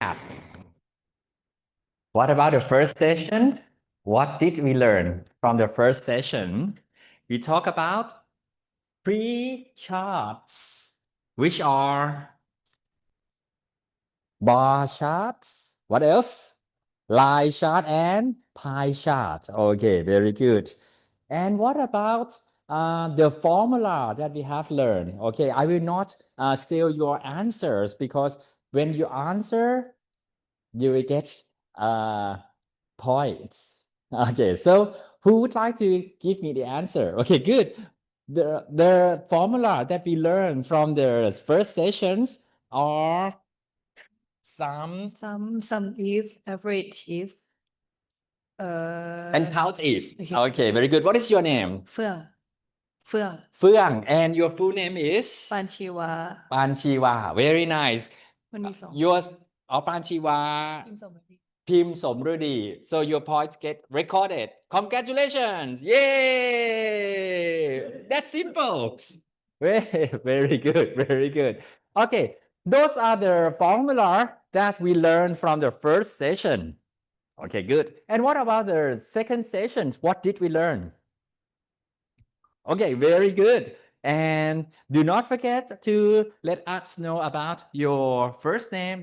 class. What about the first session? What did we learn from the first session? We talk about pre-charts, which are bar charts. What else? Line chart and pie chart. Okay, very good. And what about the formula that we have learned? Okay, I will not steal your answers because when you answer, you will get points. Okay, so who would like to give me the answer? Okay, good. The formula that we learned from the first sessions are sum if, average if, and count if. okay. Okay, very good. What is your name? Phương, Phương. And your full name is? ปานชีวา Panchiwa. Very nice. มันมีสอง Yours, Panchiwa. พิมพ์ส่งมาดิ Pim Somrudi. So your points get recorded. Congratulations. Yay. That's simple. Very good. Very good. Okay. Those are the formula that we learned from the first session. Okay, good. And what about the second session? What did we learn? Okay, very good. And do not forget to let us know about your first name.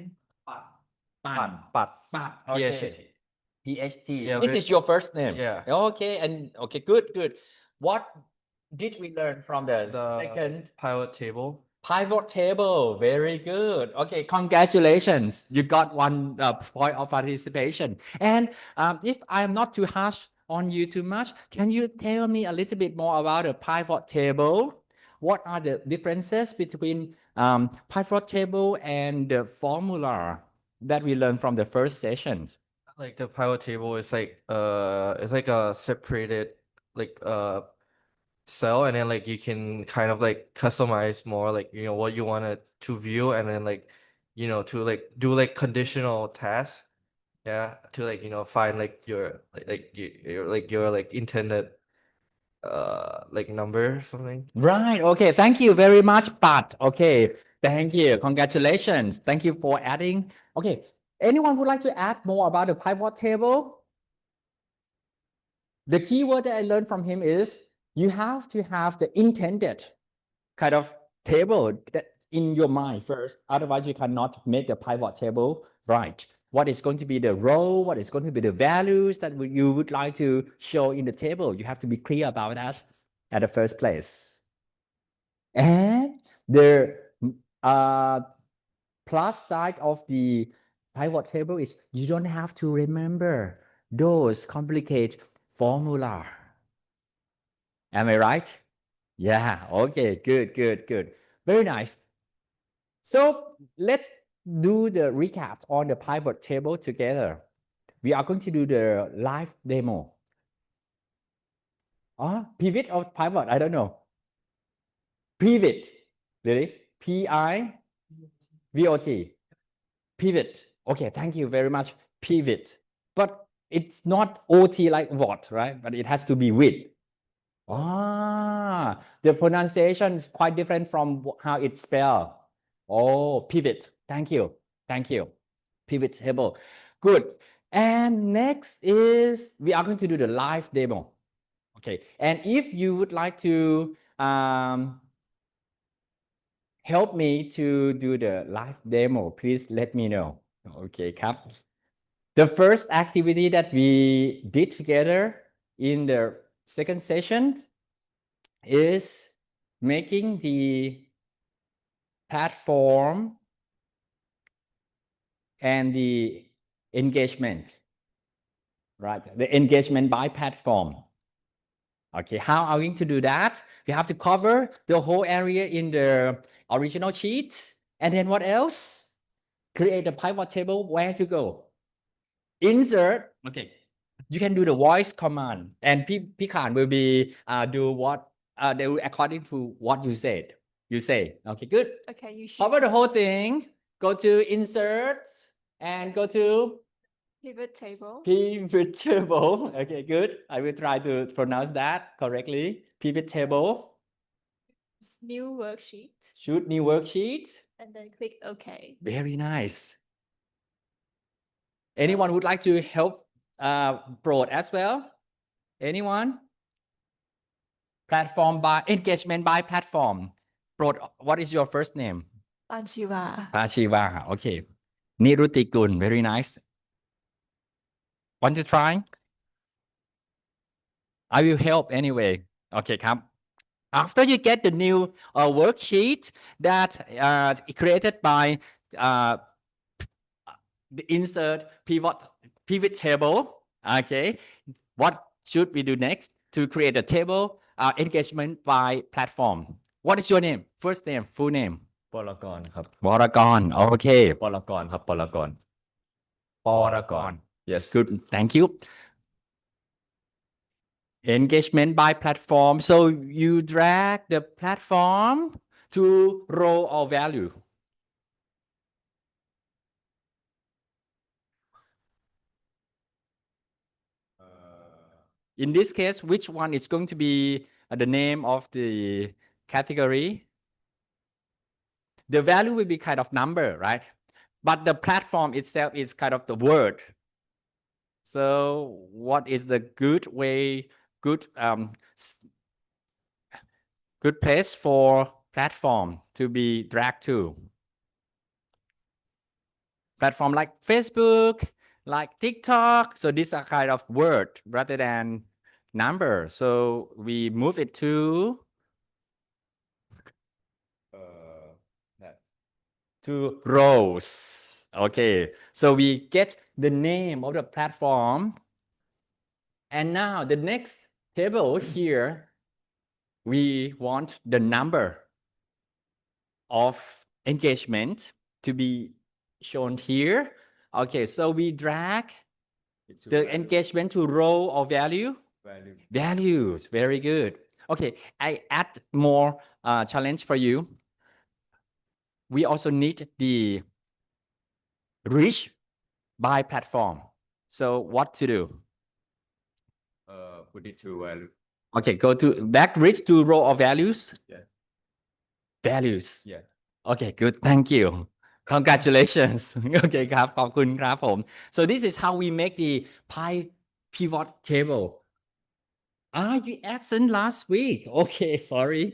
Pat. Okay. PHT. Yeah, It is your first name. Yeah. Okay, and okay, good. What did we learn from the second pivot table? pivot table? Very good. Okay, congratulations. You got one point of participation. And if I'm not too harsh on you too much, can you tell me a little bit more about the pivot table? What are the differences between pivot table and the formula that we learned from the first session? Like the pivot table is like it's like a separated like cell, and then like you can kind of like customize more like what you want it to view, and then like to like do like conditional tasks, yeah, to like find like your like intended like number or something. Right. Okay. Thank you very much, Pat. Okay. Thank you. Congratulations. Thank you for adding. Okay. Anyone would like to add more about the pivot table? The key word that I learned from him is you have to have the intended kind of table that in your mind first. Otherwise, you cannot make the pivot table right. What is going to be the role? What is going to be the values that you would like to show in the table? You have to be clear about that at the first place. And the plus side of the pivot table is you don't have to remember those complicated formula. Am I right? Yeah. Okay. Good. Very nice. So let's do the recap on the pivot table together. We are going to do the live demo. Pivot or pivot? I don't know. Pivot. Really? P-I-V-O-T. Pivot. Okay, thank you very much. Pivot. But it's not OT like what, right? But it has to be with. The pronunciation is quite different from how it's spelled. Oh, pivot. Thank you. Pivot table. Good. And next is we are going to do the live demo. Okay. And if you would like to help me to do the live demo, please let me know. Okay,ครับ. The first activity that we did together in the second session is making the platform and the engagement, right? The engagement by platform. Okay, how are we going to do that? We have to cover the whole area in the original sheet. And then what else? Create a pivot table. Where to go? Insert. Okay, you can do the voice command, and Pikan will be do what they will according to what you said. You say, okay, good. Okay, you should Cover the whole thing. Go to insert and go to pivot table. pivot table. Okay, good. I will try to pronounce that correctly. Pivot table. New worksheet. Shoot new worksheet. And then click OK. Very nice. Anyone would like to help Broad as well? Anyone? Platform by engagement by platform. Broad, what is your first name? Anchiva. Pashiva. Okay. Nirutikun. Very nice. Want to try? I will help anyway. Okay, come. After you get the new worksheet that created by the insert pivot table, okay, what should we do next to create a table engagement by platform? What is your name? First name, full name? ปรกรครับ Waragon. Okay. ปรกรครับปรกร Waragon. yes Good. Thank you. Engagement by platform. So you drag the platform to row or value. In this case, which one is going to be the name of the category? The value will be kind of number, right? But the platform itself is kind of the word. So what is the good way, good place for platform to be dragged to? Platform like Facebook, like TikTok. So these are kind of word rather than number. So we move it to rows. Okay. So we get the name of the platform. And now the next table here, we want the number of engagement to be shown here. Okay, so we drag the engagement to row or value? Values, very good. Okay, I add more challenge for you. We also need the reach by platform. So what to do? put it to value Okay, go to back reach to row or values? Yeah. Values. yeah Okay, good. Thank you. Congratulations. Okay, ครับ ขอบคุณครับผม So this is how we make the pie pivot table. Ah, you absent last week. Okay, sorry.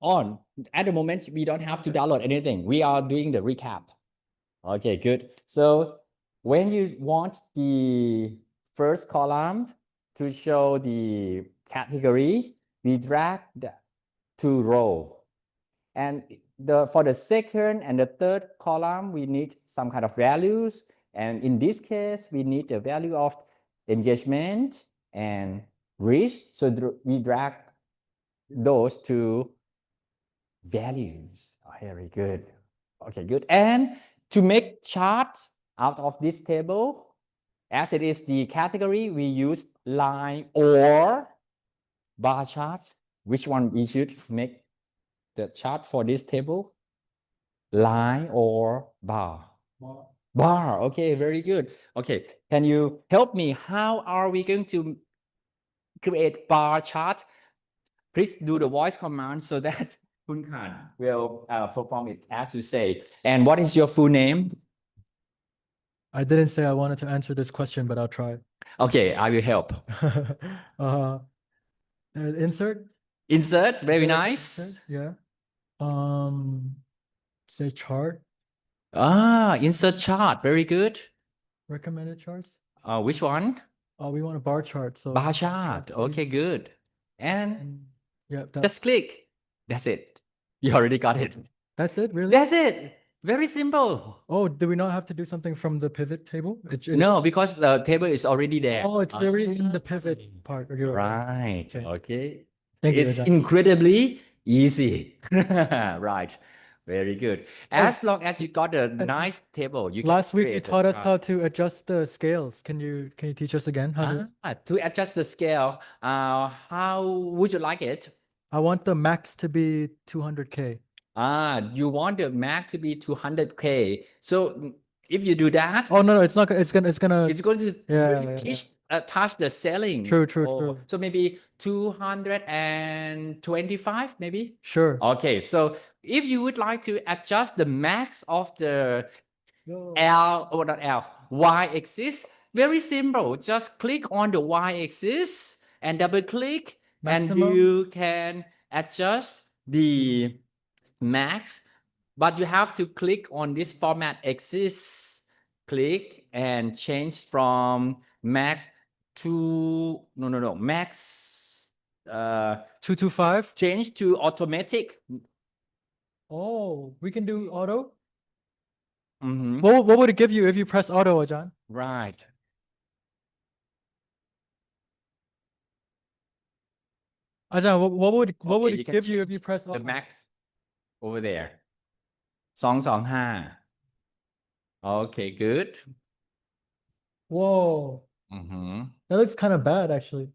On. At the moment, we don't have to download anything. We are doing the recap. Okay, good. So when you want the first column to show the category, we drag that to row. And for the second and the third column, we need some kind of values. And in this case, we need the value of engagement and reach. So we drag those two values. Oh, very good. Okay, good. And to make chart out of this table, as it is the category, we use line or bar chart. Which one we should make the chart for this table? Line or bar? Bar. Okay, very good. Okay, can you help me? How are we going to create bar chart? Please do the voice command so that Kun Khan will perform it as you say. And what is your full name? I didn't say I wanted to answer this question, but I'll try. Okay, I will help. Insert. Insert, very Insert, nice. insert, yeah. Say chart. Insert chart, very good. Recommended charts. Which one? Oh, we want a bar chart. So Bar chart. Okay, please. good. And Yeah, just click. That's it. You already got it. that's it, really? That's it. Very simple. Oh, do we not have to do something from the pivot table? No, because the table is already there. Oh, it's already in the pivot part. Okay, Right. Okay. Okay. Thank you, It's Ajahn. incredibly easy. Right. Very good. As long as you got a nice table, you can Last week you create a taught us chart. how to adjust the scales. Can you teach us again how to? To adjust the scale, how would you like it? I want the max to be 200K. You want the max to be 200K. So if you do that, Oh no, it's not. It's gonna. it's going to Yeah, touch the ceiling. True, Or- So maybe 225, maybe. Sure. Okay, so if you would like to adjust the max of the Yo. L, or not L, y-axis. Very simple. Just click on the y-axis and double click, and Maximum? you can adjust the max. But you have to click on this format axis. Click and change from max to max. 225? Change to automatic. Oh, we can do auto? Mhm. What would it give you if you press auto, Ajahn? Right. Ajahn, what would Okay, it you can give you if you change press the auto? max over there. 225. Okay, good. Whoa, Mhm. that looks kind of bad actually.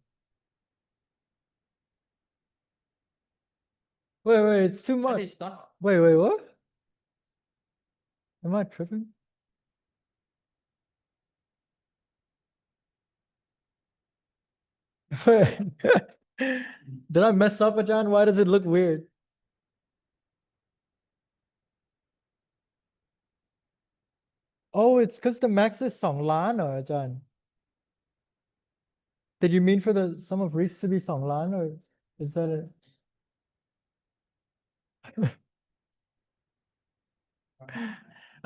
Wait, it's too That much. is not. Wait, what? Am I tripping? Wait. Did I mess up, Ajahn? Why does it look weird? Oh, it's because the max is 2 ล้าน เหรอ Ajahn? Did you mean for the sum of reefs to be 2 ล้าน or is that it?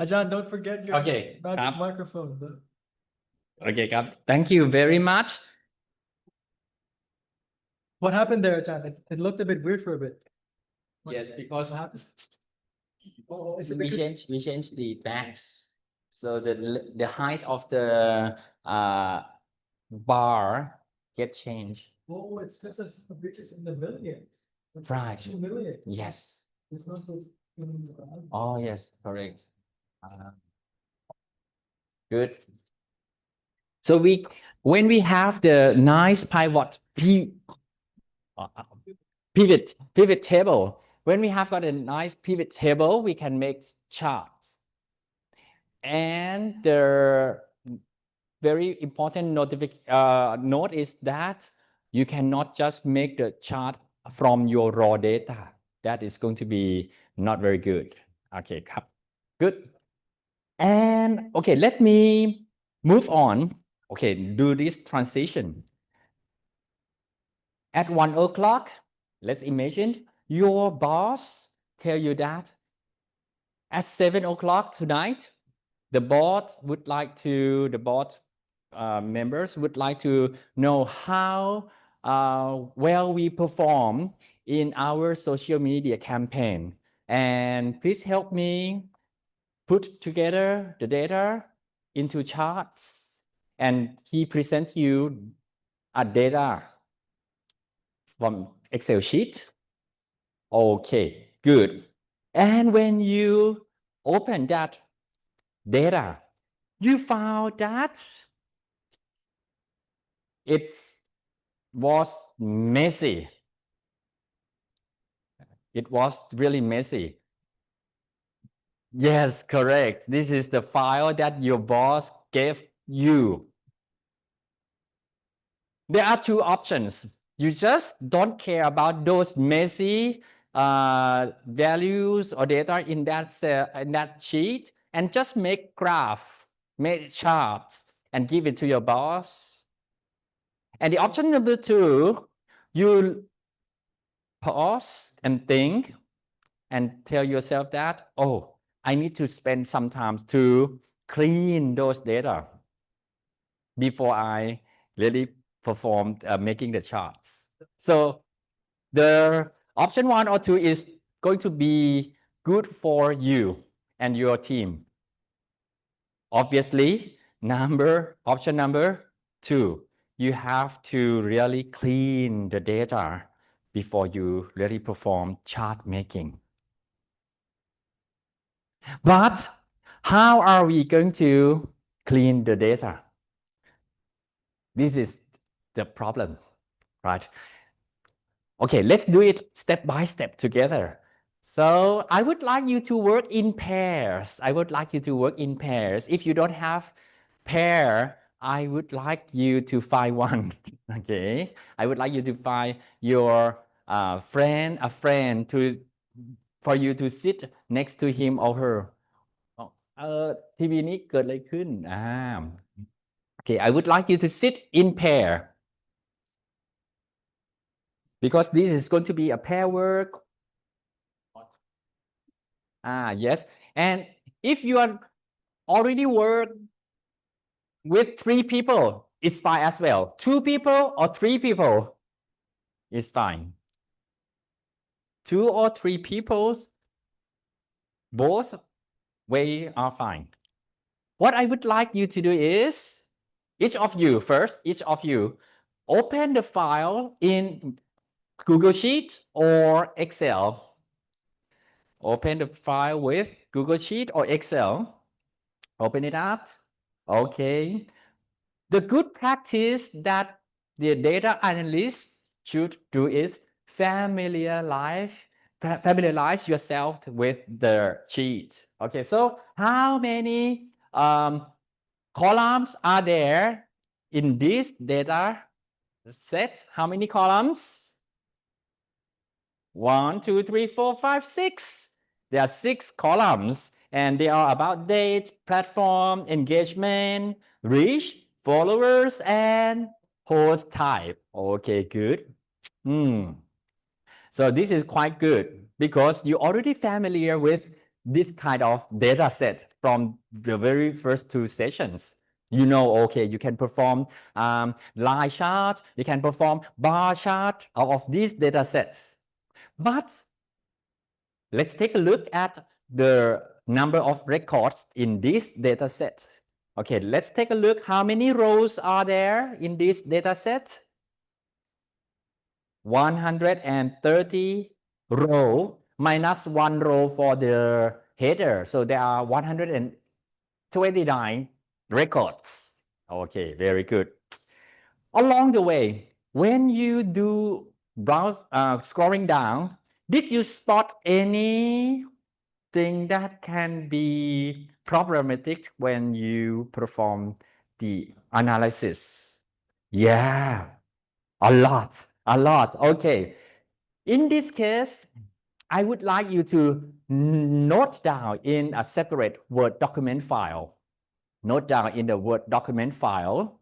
Ajahn, don't forget your Okay,ครับ microphone. Okay, ครับ Thank you very much. What happened there, Ajahn? It looked a bit weird for a bit. Yes, because What happened? Oh, it's a we bit change the max, so the height of the bar get changed. Oh, it's because of some reaches in the millions. It's Right. 2 million. Yes. It's not those millions around. Oh yes, correct. Good. So when we have the nice pivot table, when we have got a nice pivot table, we can make charts. And the very important note is that you cannot just make the chart from your raw data. That is going to be not very good. Okay, ครับ good. And okay, let me move on. Okay, do this transition. At 1 o'clock, let's imagine your boss tell you that at 7 o'clock tonight, the board members would like to know how well we perform in our social media campaign. And please help me put together the data into charts. And he presents you a data from Excel sheet. Okay, good. And when you open that data, you found that it was messy. It was really messy. Yes, correct. This is the file that your boss gave you. There are two options. You just don't care about those messy values or data in that sheet and just make graph, make charts and give it to your boss. And the option number two, you pause and think and tell yourself that, oh, I need to spend some time to clean those data before I really perform making the charts. So the option 1 or 2 is going to be good for you and your team. Obviously, option number 2, you have to really clean the data before you really perform chart making. But how are we going to clean the data? This is the problem, right? Okay, let's do it step by step together. So I would like you to work in pairs. If you don't have pair, I would like you to find one. Okay, I would like you to find your friend for you to sit next to him or her. ทีวีนี้เกิดอะไรขึ้นOkay, I would like you to sit in pair because this is going to be a pair work. Yes. And if you are already work with 3 people, it's fine as well. 2 people or 3 people is fine. 2 or 3 people, both way are fine. What I would like you to do is, each of you first, each of you, open the file in Google Sheet or Excel. Open the file with Google Sheet or Excel. Open it up. Okay. The good practice that the data analyst should do is familiarize yourself with the sheet. Okay, so how many columns are there in this data set? How many columns? 1, 2, 3, 4, 5, 6. There are 6 columns, and they are about date, platform, engagement, reach, followers, and host type. Okay, good. So this is quite good because you're already familiar with this kind of data set from the very first 2 sessions. You know, okay, you can perform line chart, you can perform bar chart out of these data sets. But let's take a look at the number of records in this data set. Okay, let's take a look how many rows are there in this data set. 130 row minus 1 row for the header. So there are 129 records. Okay, very good. Along the way, when you do browse scrolling down, did you spot anything that can be problematic when you perform the analysis? Yeah, a lot. Okay. In this case, I would like you to note down in a separate Word document file. Note down in the Word document file.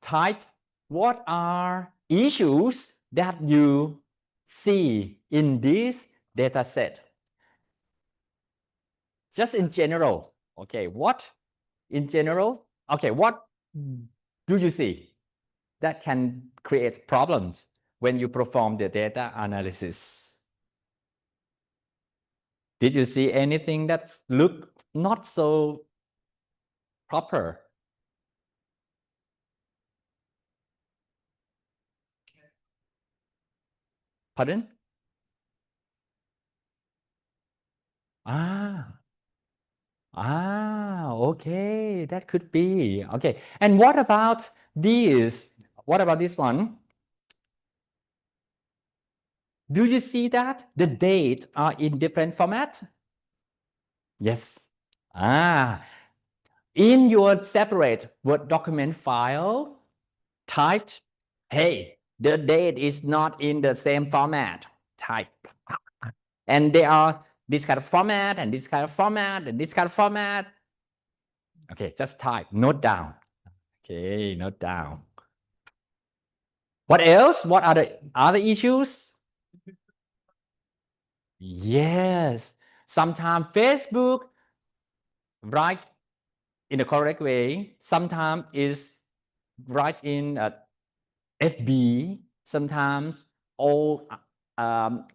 Type what are issues that you see in this data set. Just in general. Okay, what in general? Okay, what do you see that can create problems when you perform the data analysis? Did you see anything that looked not so proper? Pardon? Okay, that could be. Okay, and what about these? What about this one? Do you see that the date are in different format? Yes. In your separate Word document file, type, hey, the date is not in the same format. Type. And they are this kind of format and this kind of format and this kind of format. Okay, just type, note down. Okay, note down. What else? What are the other issues? Yes, sometimes Facebook write in the correct way. Sometimes is write in FB. Sometimes all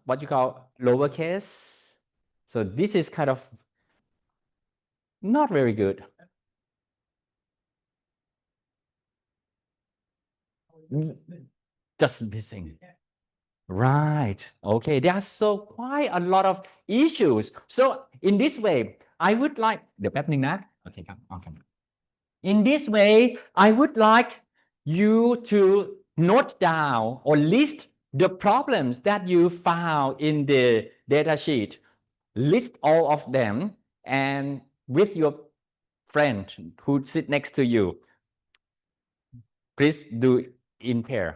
what you call lowercase. So this is kind of not very good. Just missing. Right. Okay. There are so quite a lot of issues. So in this way, I would like เดี๋ยวแป๊บนึงนะ Okay ครับ Okay. In this way, I would like you to note down or list the problems that you found in the data sheet. List all of them and with your friend who sit next to you. Please do in pair.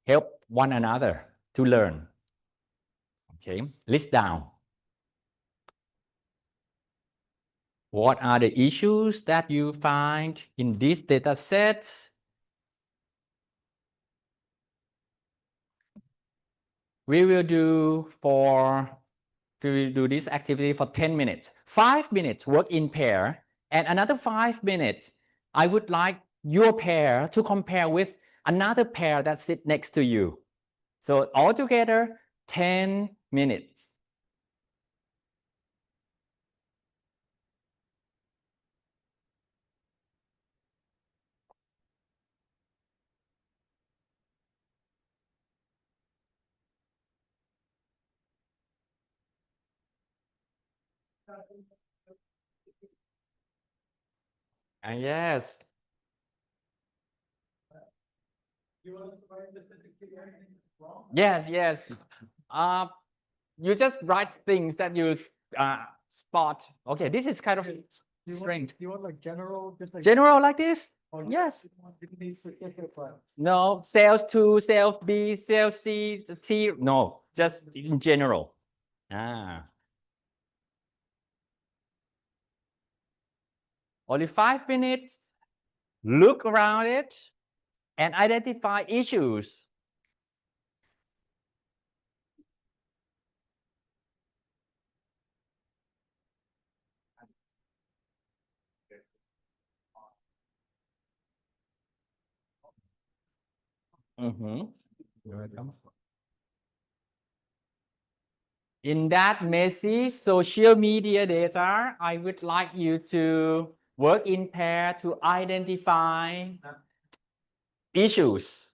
Help one another to learn. Okay, list down. What are the issues that you find in this data set? We will do this activity for 10 minutes. 5 minutes work in pair, and another 5 minutes, I would like your pair to compare with another pair that sit next to you. So altogether, 10 minutes. And yes. Yes. You just write things that you spot. Okay, this is kind of strange. Do you want like general, just like General like this? or Yes. you want to be specific, but No, sales 2, sales B, sales C, T. No, just in general. Only 5 minutes. Look around it and identify issues. You're welcome. In that messy social media data, I would like you to work in pair to identify issues.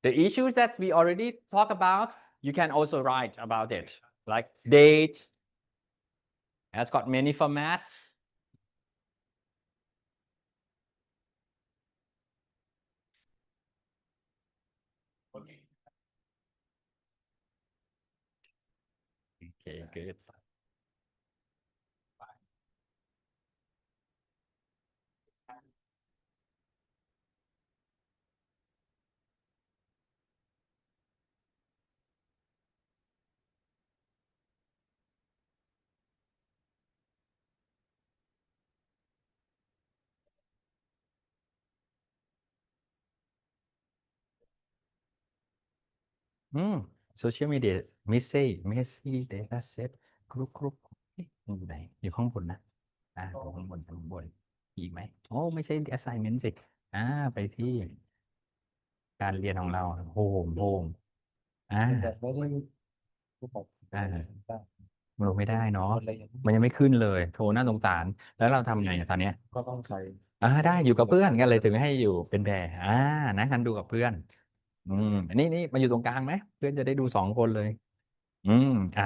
The issues that we already talked about, you can also write about it, like date, has got many formats. Okay, good. Social media messy data set กรุ๊ปอยู่ไหนอยู่ข้างบนนะอยู่ข้างบนอีกไหมโอ้ไม่ใช่ assignment สิไปที่การเรียนของเราโฮมอ่าลงไม่ได้เนาะมันยังไม่ขึ้นเลยโทรน่าสงสารแล้วเราทำไงตอนเนี้ยก็ต้องใช้ได้อยู่กับเพื่อนกันเลยถึงให้อยู่เป็นแพรนะกันดูกับเพื่อนนี่มาอยู่ตรงกลางไหมเพื่อนจะได้ดู2 คนเลย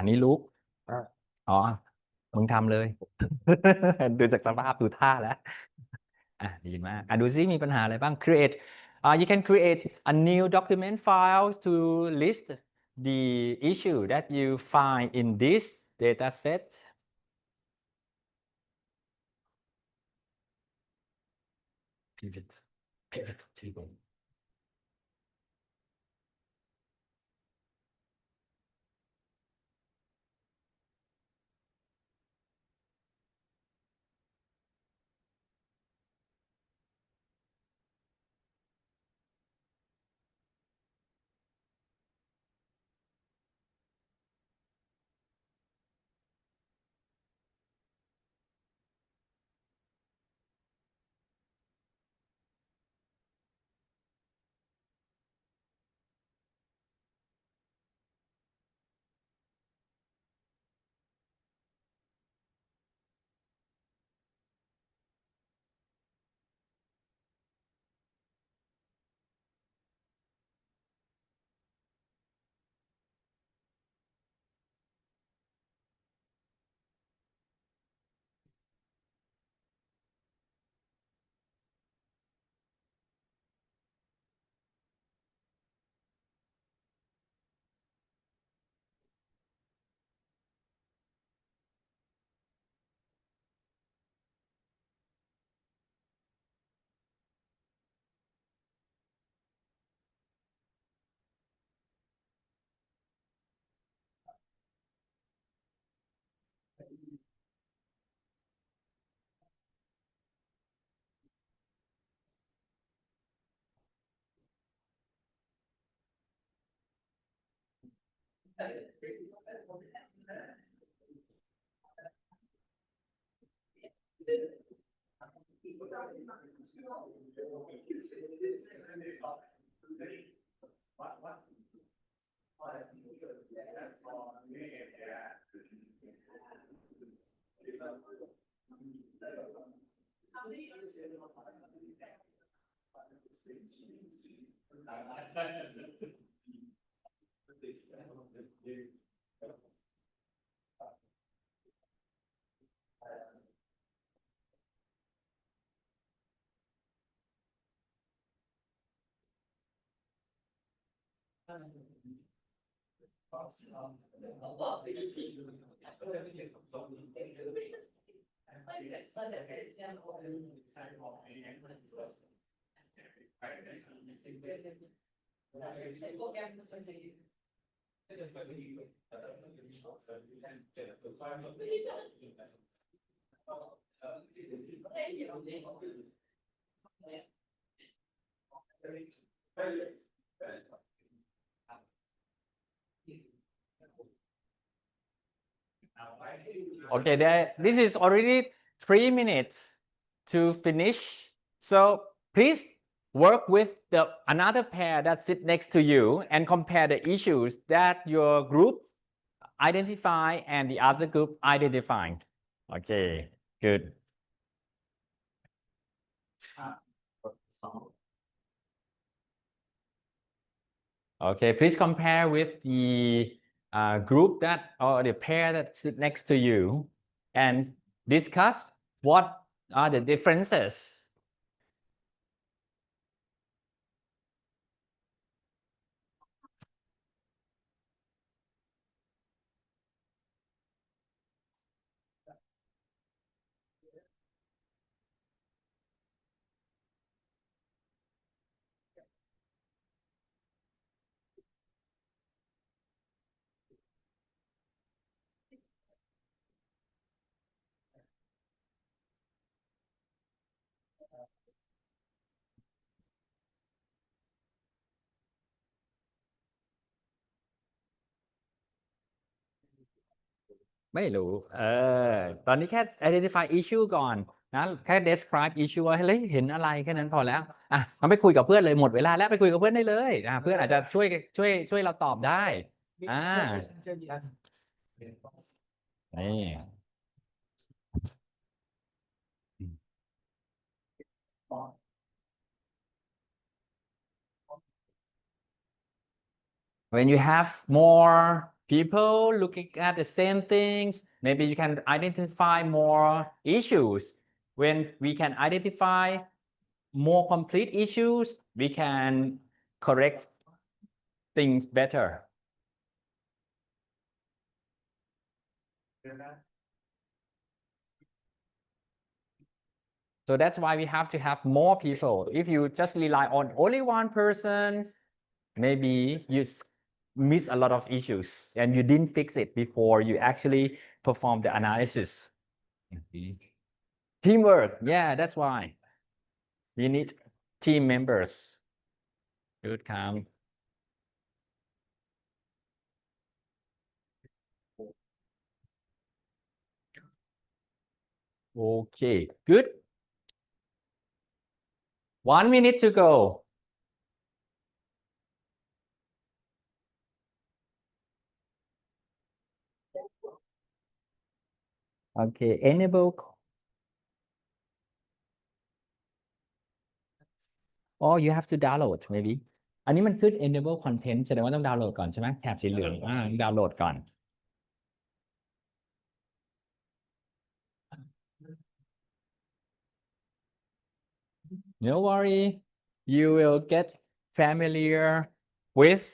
นี่ลุกอ๋อมึงทำเลย ดูจากสภาพดูท่าแล้วดีมากดูซิมีปัญหาอะไรบ้าง create you can create a new document file to list the issue that you find in this data set. Pivot table. Okay, this is already 3 minutes to finish. So please work with another pair that sit next to you and compare the issues that your group identify and the other group identified. Okay, good. Okay, please compare with the group that or the pair that sit next to you and discuss what are the differences.ไม่รู้ตอนนี้แค่ identify issue ก่อนนะแค่ describe issue ว่าเฮ้ยเห็นอะไรแค่นั้นพอแล้วมันไปคุยกับเพื่อนเลยหมดเวลาแล้วไปคุยกับเพื่อนได้เลยเพื่อนอาจจะช่วยเราตอบได้นี่ When you have more people looking at the same things, maybe you can identify more issues. When we can identify more complete issues, we can correct things better. So that's why we have to have more people. If you just rely on only one person, maybe you miss a lot of issues and you didn't fix it before you actually perform the analysis. Teamwork, yeah, that's why we need team members. Good, COMM. Okay, good. 1 minute to go. Okay, enable. Oh, you have to download maybe. อันนี้มันขึ้น enable content แสดงว่าต้องดาวน์โหลดก่อนใช่ไหมแถบสีเหลืองดาวน์โหลดก่อน No worry, you will get familiar with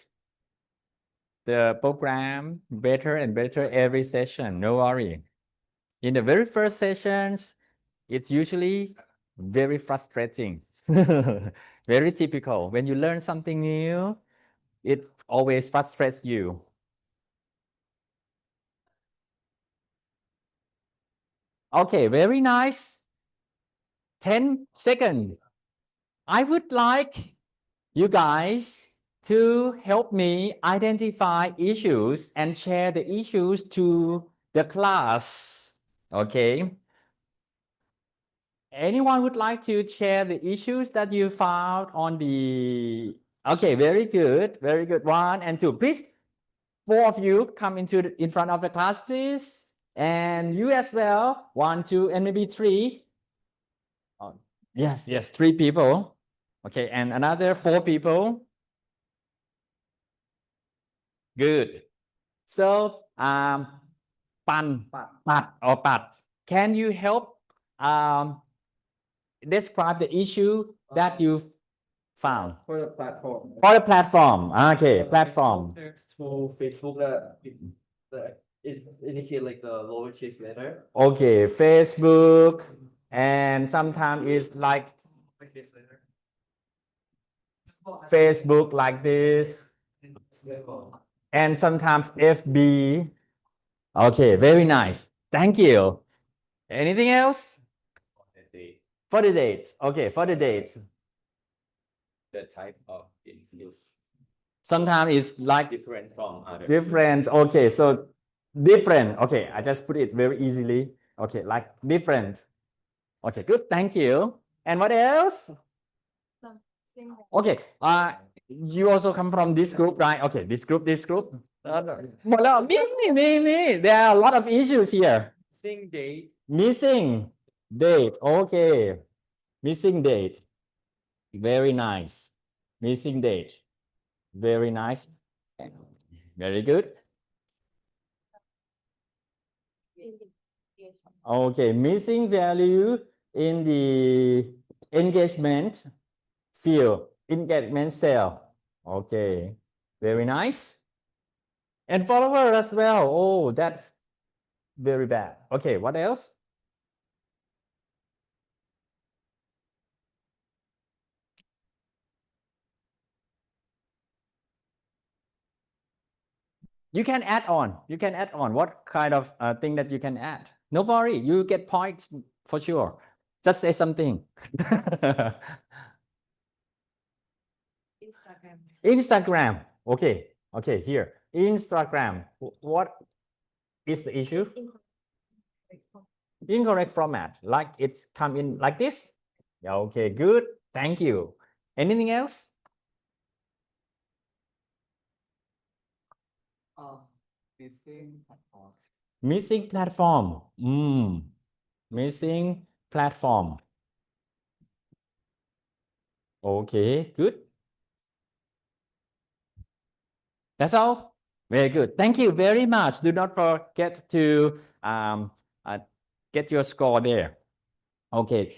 the program better and better every session. No worry. In the very first sessions, it's usually very frustrating. Very typical. When you learn something new, it always frustrates you. Okay, very nice. 10 seconds. I would like you guys to help me identify issues and share the issues to the class. Okay. Anyone would like to share the issues that you found on the... Okay, very good. Very good. 1 and 2. Please, 4 of you come in front of the class, please. And you as well. 1, 2, and maybe 3. Oh, yes, 3 people. Okay, and another 4 people. Good. So, Pan, or Pat, can you help describe the issue that you found? For the platform. For the platform. Okay, platform. To Facebook that it indicate like the lowercase letter. Okay, Facebook, and sometimes it's like Lowercase letter. Facebook like this, and sometimes FB. Okay, very nice. Thank you. Anything else? For the date. Okay, for the date. The type of influence Sometimes it's like different from other. different. Okay, so different. Okay, I just put it very easily. Okay, like different. Okay, good. Thank you. And what else? something Okay. You also come from this group, right? Okay, this group.หมดแล้ว me. There are a lot of issues here. Missing date. Missing date. Okay. Missing date. Very nice. Missing date. Very nice. Very good. Okay. Missing value in the engagement field, engagement cell. Okay. Very nice. And follower as well. Oh, that's very bad. Okay. What else? You can add on. You can add on. What kind of thing that you can add? No worry. You get points for sure. Just say something. Instagram. Instagram. Okay. Okay. Here. Instagram. What is the issue? Incorrect format. Like it's come in like this. Yeah, okay. Good. Thank you. Anything else? Missing platform. Missing platform. Okay, good. That's all. Very good. Thank you very much. Do not forget to get your score there. Okay.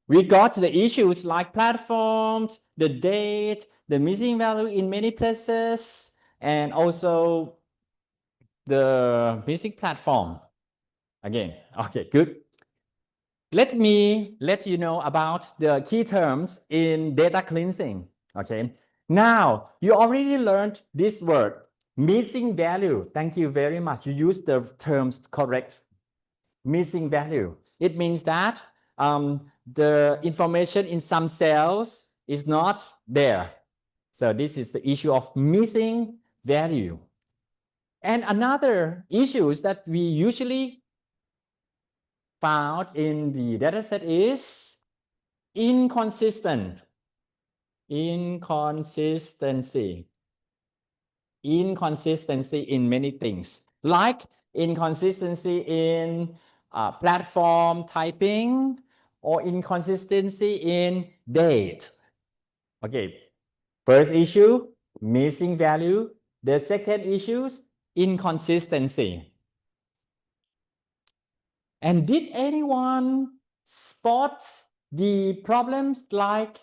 We got the issues like platforms, the date, the missing value in many places, and also the missing platform. Again, okay, good. Let me let you know about the key terms in data cleansing. Okay. Now, you already learned this word, missing value. Thank you very much. You used the terms correct. Missing value. It means that the information in some cells is not there. So this is the issue of missing value. And another issue is that we usually found in the dataset is inconsistency. Inconsistency in many things, like inconsistency in platform typing or inconsistency in date. Okay, first issue, missing value. The second issue, inconsistency. And did anyone spot the problems like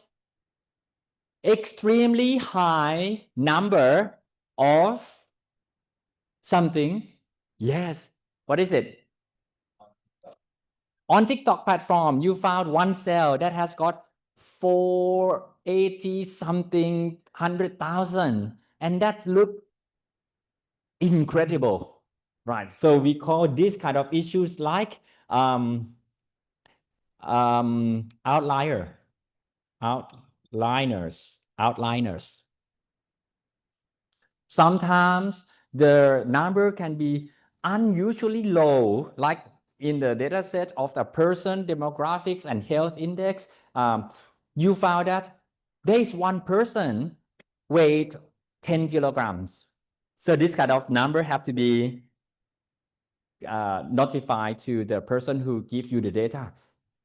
extremely high number of something? Yes. What is it? On TikTok platform, you found one cell that has got 480 something 100,000, and that looked incredible, right? So we call this kind of issues like outliners. Sometimes the number can be unusually low, like in the data set of the person demographics and health index. You found that there is one person weight 10 kilograms. So this kind of number have to be notified to the person who gives you the data.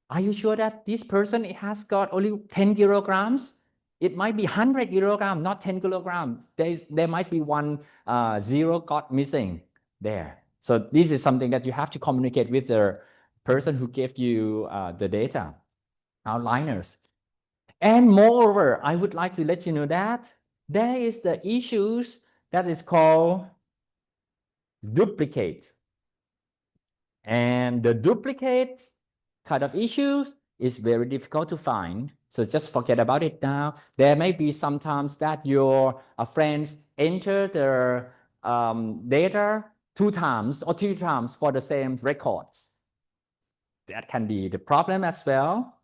Are you sure that this person has got only 10 kilograms? It might be 100 kilograms, not 10 kilograms. There might be one zero got missing there. So this is something that you have to communicate with the person who gave you the data, outliners. And moreover, I would like to let you know that there is the issues that is called duplicate. And the duplicate kind of issues is very difficult to find. So just forget about it now. There may be sometimes that your friends enter the data 2 times or 3 times for the same records. That can be the problem as well.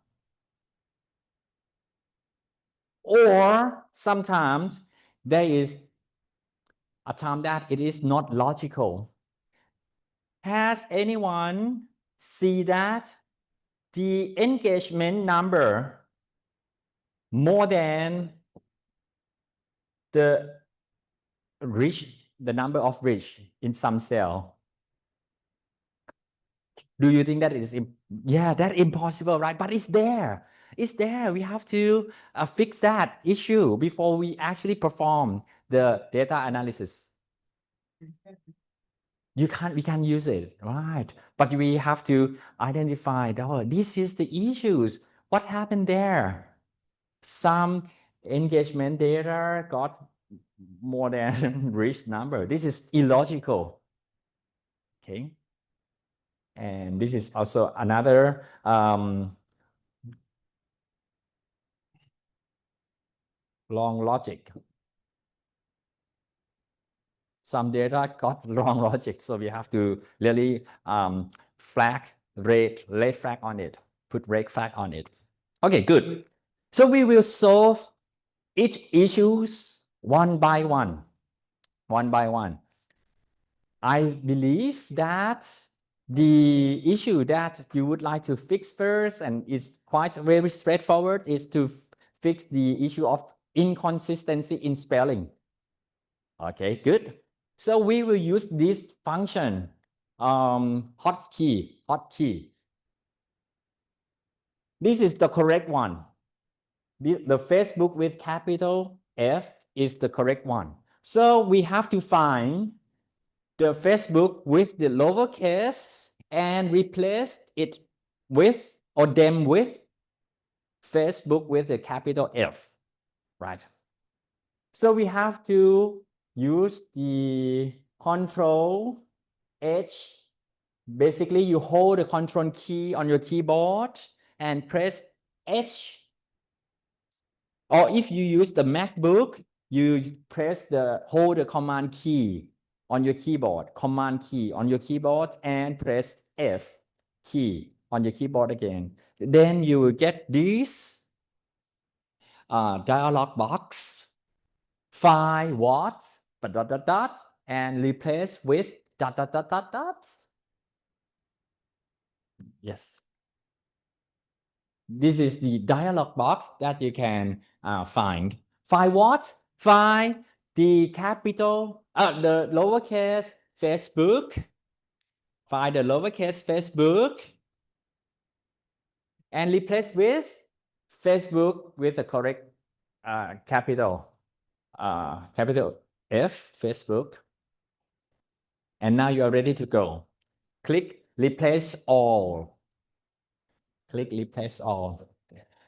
Or sometimes there is a time that it is not logical. Has anyone see that the engagement number more than the number of reach in some cell? Do you think that is that's impossible, right? But it's there. It's there. We have to fix that issue before we actually perform the data analysis. We can't use it, right? But we have to identify, oh, this is the issues. What happened there? Some engagement data got more than reached number. This is illogical. Okay. And this is also another wrong logic. Some data got wrong logic, so we have to really flag red flag on it, put red flag on it. Okay, good. So we will solve each issues one by one. I believe that the issue that you would like to fix first, and it's quite very straightforward, is to fix the issue of inconsistency in spelling. Okay, good. So we will use this function, hotkey. This is the correct one. The Facebook with capital F is the correct one. So we have to find the Facebook with the lowercase and replace it with, or them with, Facebook with the capital F, right? So we have to use the Control H. Basically, you hold the control key on your keyboard and press H. Or if you use the MacBook, you hold the command key on your keyboard, command key on your keyboard, and press F key on your keyboard again. Then you will get this dialog box. Find what, and replace with ... Yes. This is the dialog box that you can find. Find what? Find the capital, the lowercase Facebook. Find the lowercase Facebook and replace with Facebook with the correct capital F, Facebook. And now you are ready to go. Click replace all. Click replace all.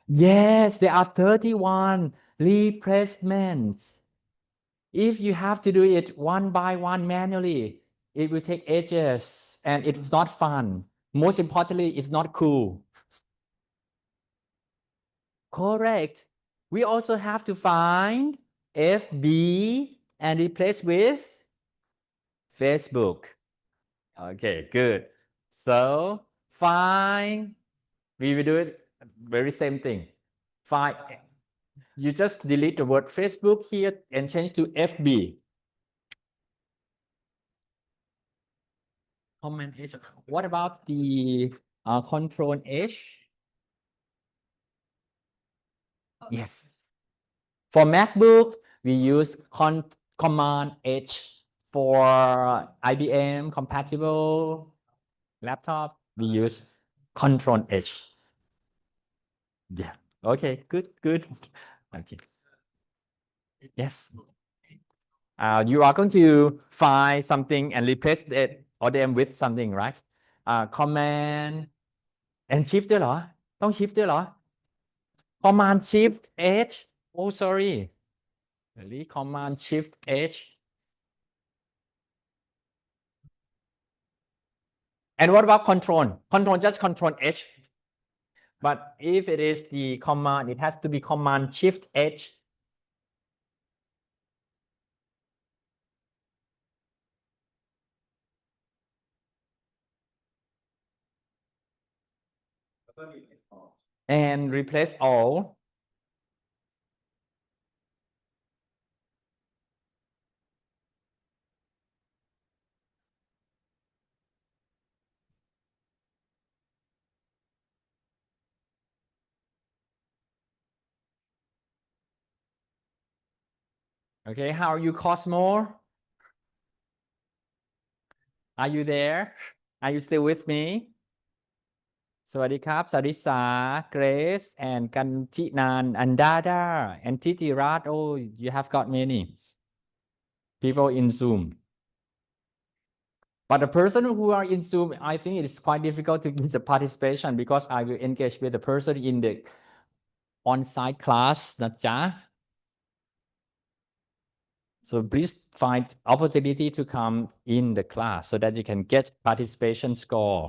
Yes, there are 31 replacements. If you have to do it one by one manually, it will take ages and it's not fun. Most importantly, it's not cool. Correct. We also have to find FB and replace with Facebook. Okay, good. So find, we will do it very same thing. Find, you just delete the word Facebook here and change to FB. Command H. What about the Control H? Yes. For MacBook, we use Command H. For IBM compatible laptop, we use Control H. Yeah. Okay. Good. Good. Okay. Yes. You are going to find something and replace it or them with something, right? Command and shift ด้วยเหรอ ต้อง shift ด้วยเหรอ Command shift H. Oh, sorry. Really? Command shift H. And what about control? Control just control H. But if it is the command, it has to be command shift H. And replace all. Okay, how are you, Cosmo? Are you there? Are you still with me? สวัสดีครับสาริสา Grace and กันทินัน and Dada and Titirat. Oh, you have got many people in Zoom. But the person who are in Zoom, I think it is quite difficult to get the participation because I will engage with the person in the on-site class นะจ๊ะ So please find opportunity to come in the class so that you can get participation score.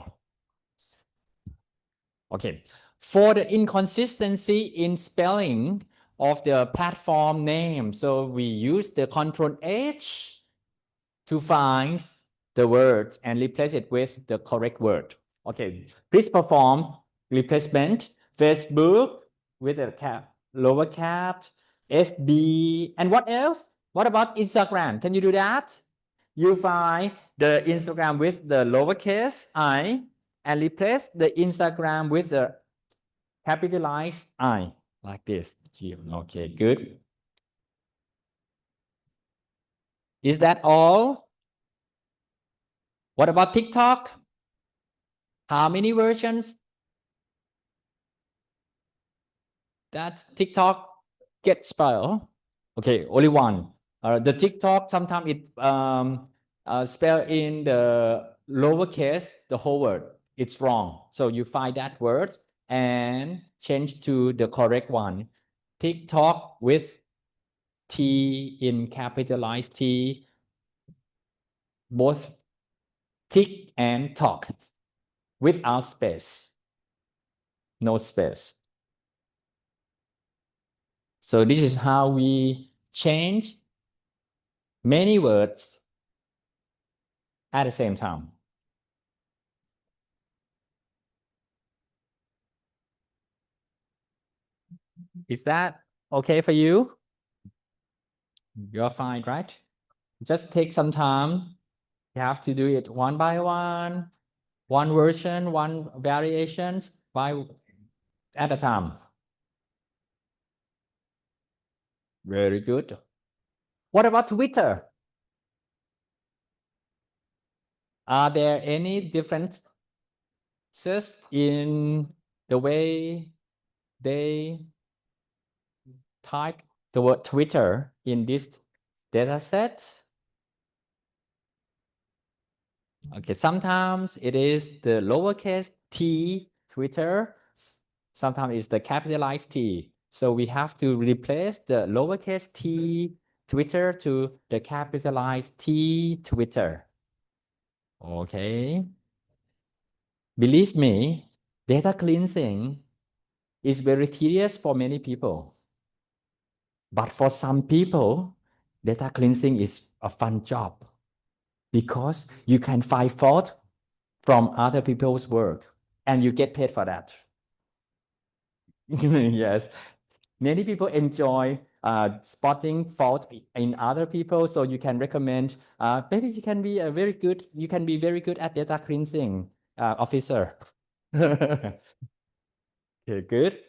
Okay. For the inconsistency in spelling of the platform name, so we use the Control H to find the word and replace it with the correct word. Okay, please perform replacement. Facebook with a cap, lower cap, FB, and what else? What about Instagram? Can you do that? You find the Instagram with the lowercase I and replace the Instagram with the capitalized I, like this. Okay, good. Is that all? What about TikTok? How many versions that TikTok gets spelled? Okay, only one. The TikTok sometimes it spell in the lowercase the whole word. It's wrong. So you find that word and change to the correct one. TikTok with T in capitalized T, both tick and talk without space, no space. So this is how we change many words at the same time. Is that okay for you? You're fine, right? Just take some time. You have to do it one by one version, one variations by at a time. Very good. What about Twitter? Are there any differences in the way they type the word Twitter in this data set? Okay, sometimes it is the lowercase t Twitter, sometimes it's the capitalized T. So we have to replace the lowercase t Twitter to the capitalized T Twitter. Okay. Believe me, data cleansing is very tedious for many people. But for some people, data cleansing is a fun job because you can find fault from other people's work and you get paid for that. Yes, many people enjoy spotting fault in other people, so you can recommend. Maybe you can be very good at data cleansing, officer. Okay, good.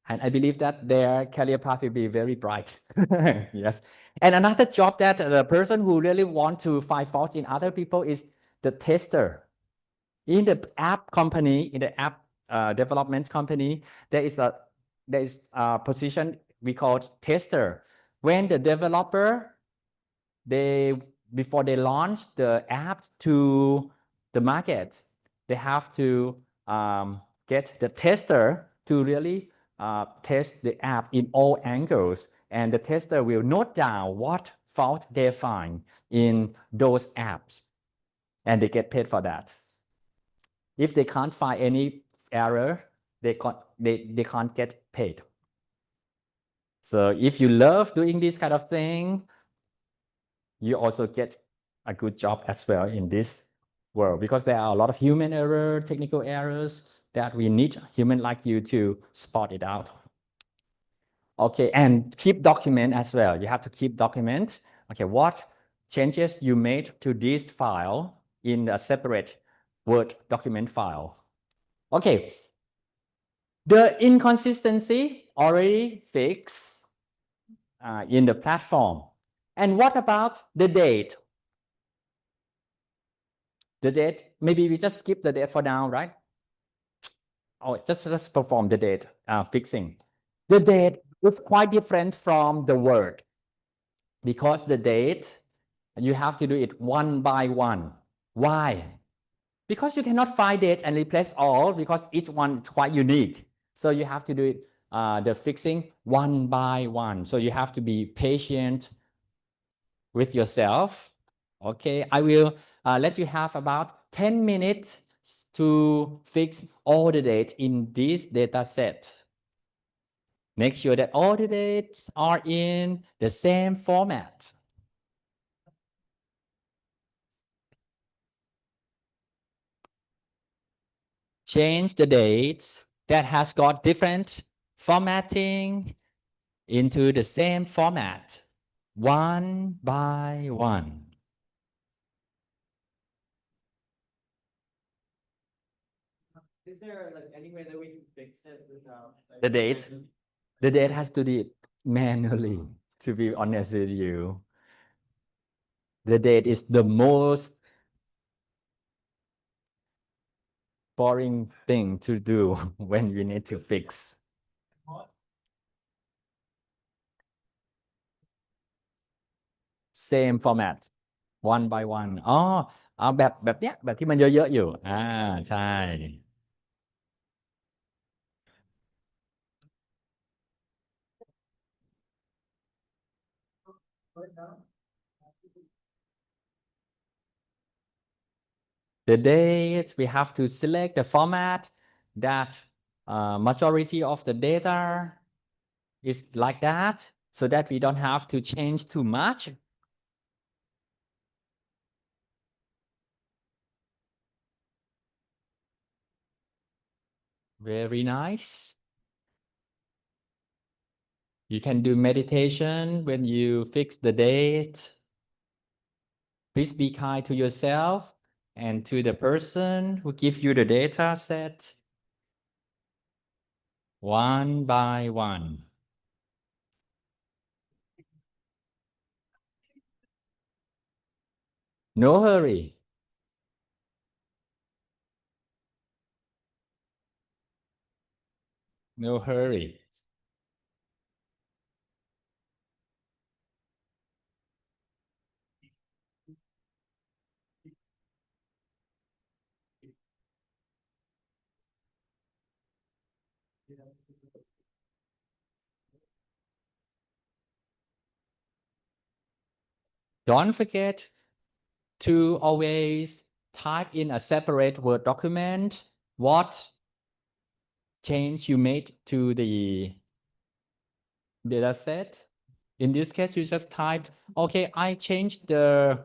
And I believe that their career path will be very bright. Yes. And another job that the person who really want to find fault in other people is the tester. In the app company, in the app development company, there is a position we call tester. When the developer, before they launch the app to the market, they have to get the tester to really test the app in all angles, and the tester will note down what fault they find in those apps, and they get paid for that. If they can't find any error, they can't get paid. So if you love doing this kind of thing, you also get a good job as well in this world, because there are a lot of human error, technical errors that we need human like you to spot it out. Okay, and keep document as well. You have to keep document. Okay, what changes you made to this file in a separate Word document file. Okay, the inconsistency already fixed in the platform. And what about the date? The date, maybe we just skip the date for now, right? Oh, just perform the date fixing. The date is quite different from the word, because the date, you have to do it one by one. Why? Because you cannot find date and replace all, because each one is quite unique. So you have to do it, the fixing one by one. So you have to be patient with yourself. Okay, I will let you have about 10 minutes to fix all the dates in this data set. Make sure that all the dates are in the same format. Change the dates that has got different formatting into the same format, one by one. Is there like any way that we can fix it without the date? The date has to be manually, to be honest with you. The date is the most boring thing to do when we need to fix. Same format, one by one.อ๋อเอาแบบเนี้ยแบบที่มันเยอะๆอยู่ใช่ The date, we have to select the format that majority of the data is like that, so that we don't have to change too much. Very nice. You can do meditation when you fix the date. Please be kind to yourself and to the person who gives you the data set. One by one. No hurry. No hurry. Don't forget to always type in a separate Word document what change you made to the data set. In this case, you just typed, okay, I changed the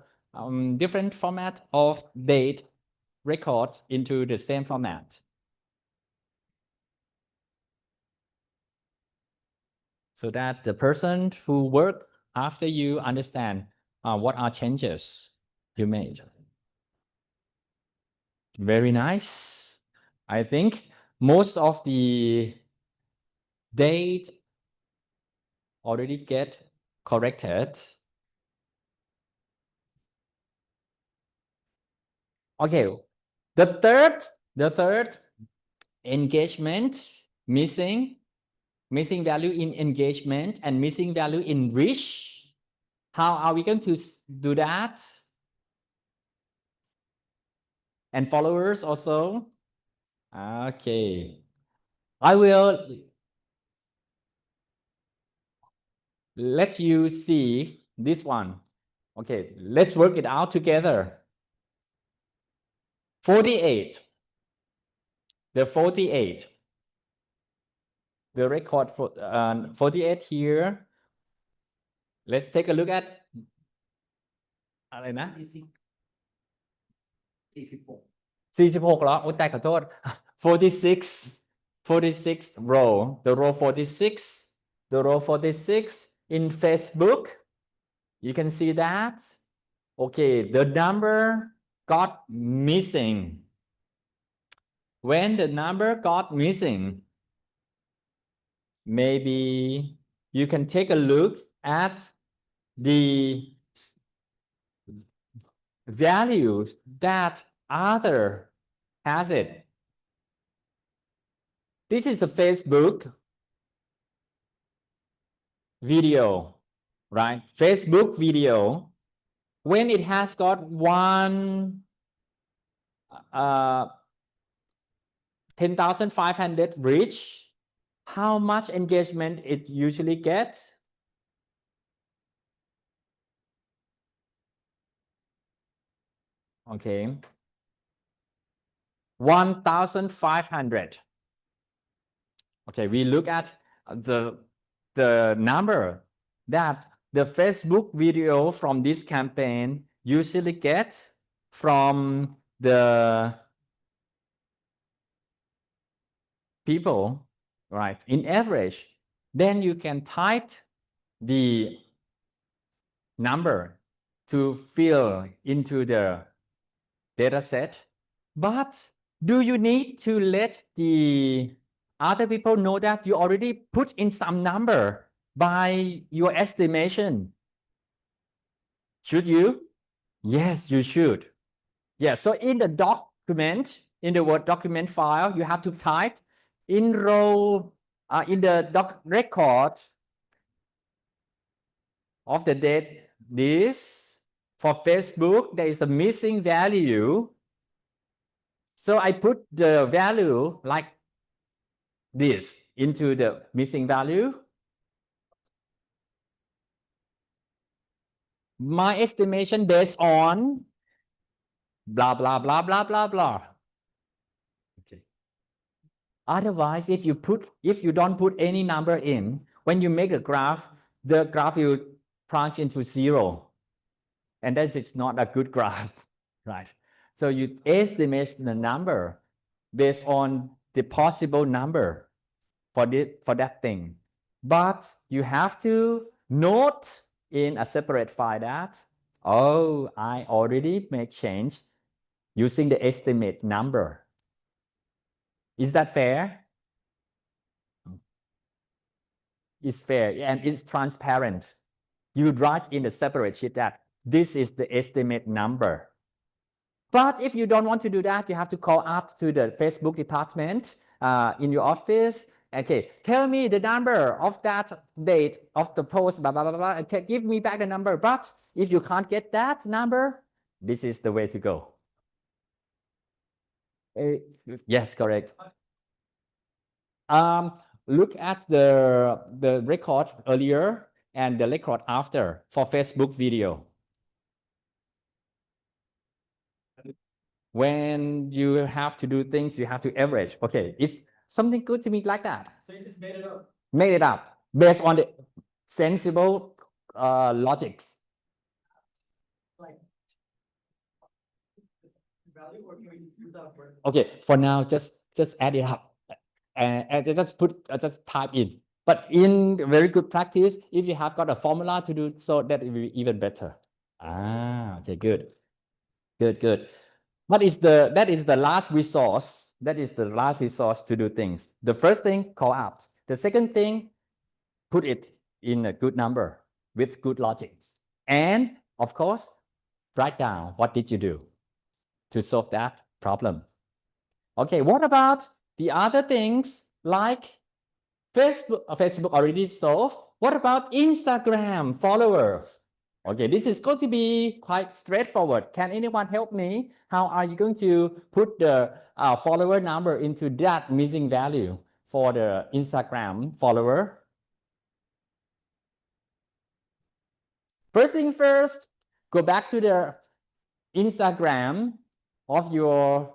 different format of date records into the same format. so that the person who work after you understand what are changes you made. Very nice. I think most of the date already get corrected. Okay, the third engagement, missing value in engagement and missing value in reach. How are we going to do that? And followers also. Okay, I will let you see this one. Okay, let's work it out together. 48. The 48. The record for 48 here. Let's take a look at อะไรนะ46แล้วโอ้แต่ขอโทษ 46 row, the row 46, the row 46 in Facebook. You can see that. Okay, the number got missing. When the number got missing, maybe you can take a look at the values that other has it. This is a Facebook video, right? Facebook video. When it has got 10,500 reach, how much engagement it usually gets? Okay, 1,500. Okay, we look at the number that the Facebook video from this campaign usually gets from the people, right? In average, then you can type the number to fill into the data set. But do you need to let the other people know that you already put in some number by your estimation? Should you? Yes, you should. Yeah, so in the document, in the Word document file, you have to type in row, in the record of the date, this. For Facebook, there is a missing value. So I put the value like this into the missing value. My estimation based on blah, blah, blah, blah, blah, blah. Okay. Otherwise, if you don't put any number in, when you make a graph, the graph will plunge into 0. And that is not a good graph, right? So you estimate the number based on the possible number for that thing. But you have to note in a separate file that, oh, I already made change using the estimate number. Is that fair? It's fair and it's transparent. You write in the separate sheet that this is the estimate number. But if you don't want to do that, you have to call up to the Facebook department in your office. Okay, tell me the number of that date of the post, blah, blah, blah, blah. Okay, give me back the number. But if you can't get that number, this is the way to go. Yes, correct. Look at the record earlier and the record after for Facebook video. When you have to do things, you have to average. Okay, it's something good to me like that. So you just made it up. Made it up based on the sensible logics. Like value, or can we use that word? Okay, for now, just add it up and just type in. But in very good practice, if you have got a formula to do so, that will be even better. Okay, good. Good. That is the last resource. That is the last resource to do things. The first thing, call out. The second thing, put it in a good number with good logics. And of course, write down what did you do to solve that problem. Okay, what about the other things like Facebook already solved. What about Instagram followers? Okay, this is going to be quite straightforward. Can anyone help me? How are you going to put the follower number into that missing value for the Instagram follower? First thing first, go back to the Instagram of your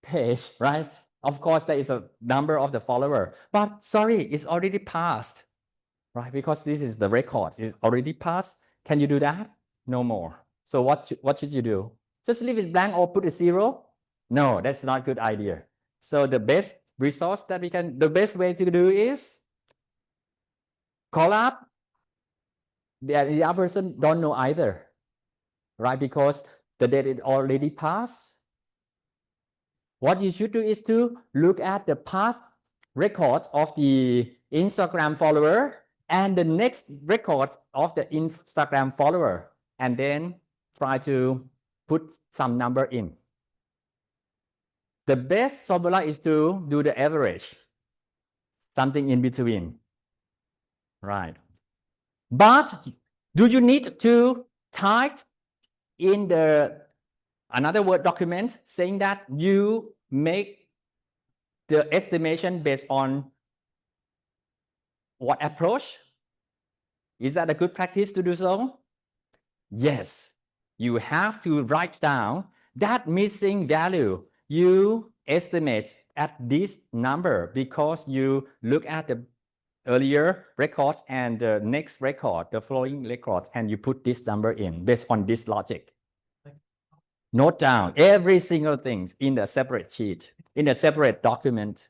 page, right? Of course, there is a number of the follower, but sorry, it's already passed, right? Because this is the record, it's already passed. Can you do that? No more. So what should you do? Just leave it blank or put a 0? No, that's not a good idea. So the best resource that the best way to do is call up. The other person don't know either, right? Because the date is already passed. What you should do is to look at the past records of the Instagram follower and the next records of the Instagram follower, and then try to put some number in. The best formula is to do the average, something in between, right? But do you need to type in another Word document saying that you make the estimation based on what approach? Is that a good practice to do so? Yes, you have to write down that missing value you estimate at this number because you look at the earlier record and the next record, the following records, and you put this number in based on this logic. Note down every single thing in a separate sheet, in a separate document.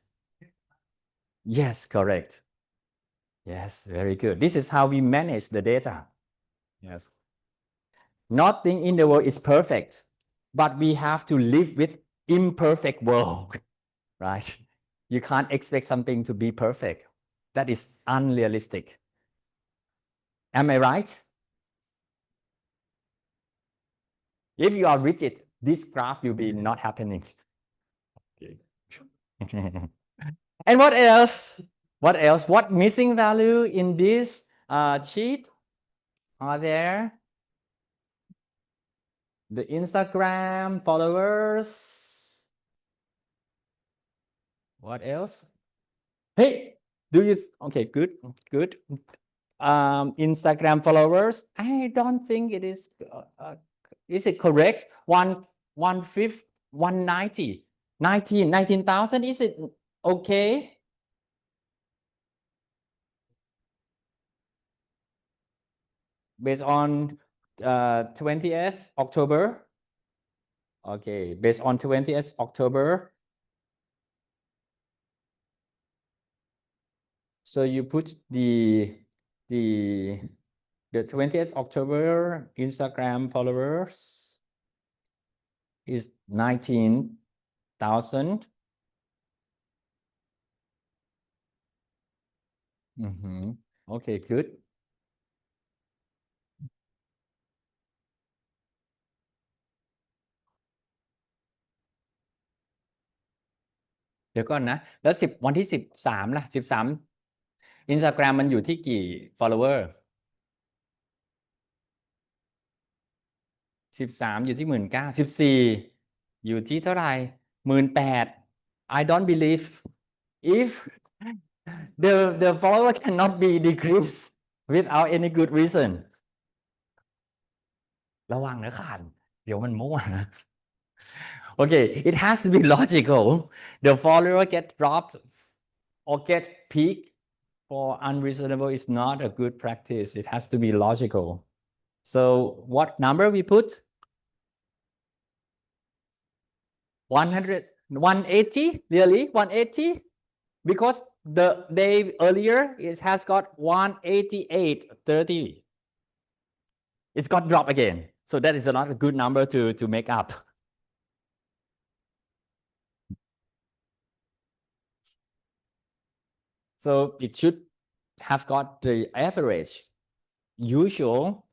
Yes, correct. Yes, very good. This is how we manage the data. Yes. Nothing in the world is perfect, but we have to live with imperfect world, right? You can't expect something to be perfect. That is unrealistic. Am I right? If you are rigid, this graph will be not happening. Okay. And what else? What else? What missing value in this sheet are there? The Instagram followers. What else? Hey, okay, good. Instagram followers. I don't think it is. Is it correct? 19,000. Is it okay? Based on 20th October. Okay, based on 20th October. So you put the 20th October Instagram followers is 19,000. Okay, good.เดี๋ยวก่อนนะแล้ววันที่13ล่ะ13 Instagram มันอยู่ที่กี่ follower 13อยู่ที่19,000 14อยู่ที่เท่าไหร่ 18,000 I don't believe if the follower cannot be decreased without any good reason ระวังนะขาดเดี๋ยวมันมั่วนะ Okay, it has to be logical. The follower get dropped or get peaked for unreasonable is not a good practice. It has to be logical. So what number we put? 180? Really? 180? Because the day earlier, it has got 188.30. It's got dropped again. So that is not a good number to make up. So it should have got the average usual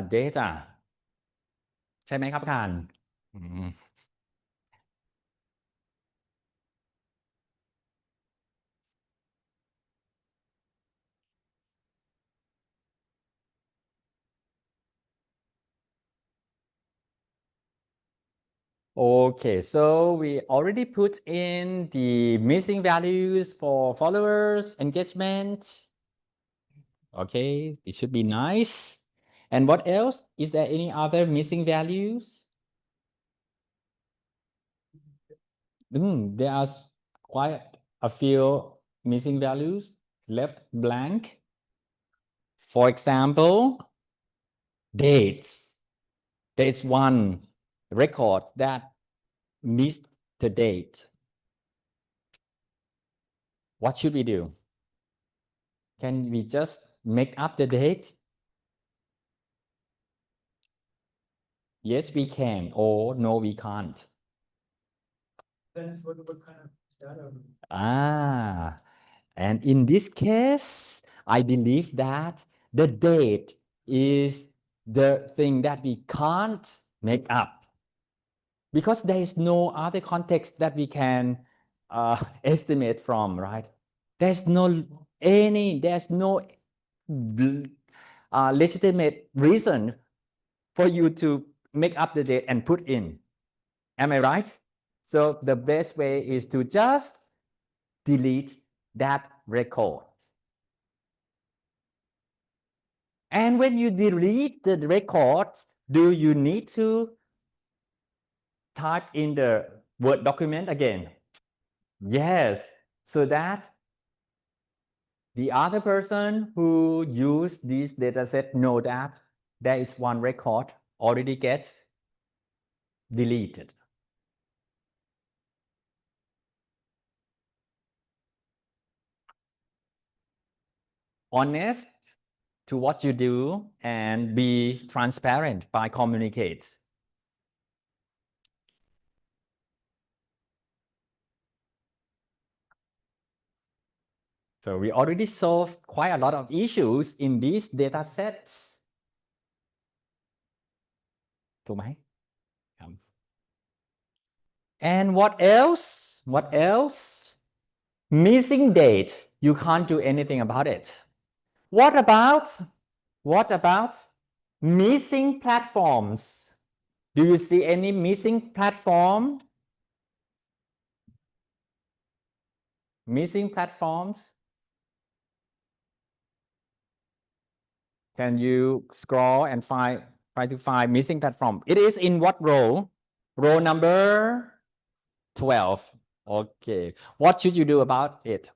data ใช่ไหมครับการอืม Okay, so we already put in the missing values for followers, engagement. Okay, it should be nice. And what else? Is there any other missing values? There are quite a few missing values left blank. For example, dates. There is one record that missed the date. What should we do? Can we just make up the date? Yes, we can. Or no, we can't. Then what kind of data? And in this case, I believe that the date is the thing that we can't make up because there is no other context that we can estimate from, right? There's no legitimate reason for you to make up the date and put in. Am I right? So the best way is to just delete that record. And when you delete the record, do you need to type in the Word document again? Yes, so that the other person who used this dataset know that there is one record already gets deleted. Honest to what you do and be transparent by communicate. So we already solved quite a lot of issues in these data sets. ถูกไหม? And what else? What else? Missing date. You can't do anything about it. What about missing platforms? Do you see any missing platform? Missing platforms? Can you scroll and try to find missing platform? It is in what row? Row number 12. Okay. What should you do about it?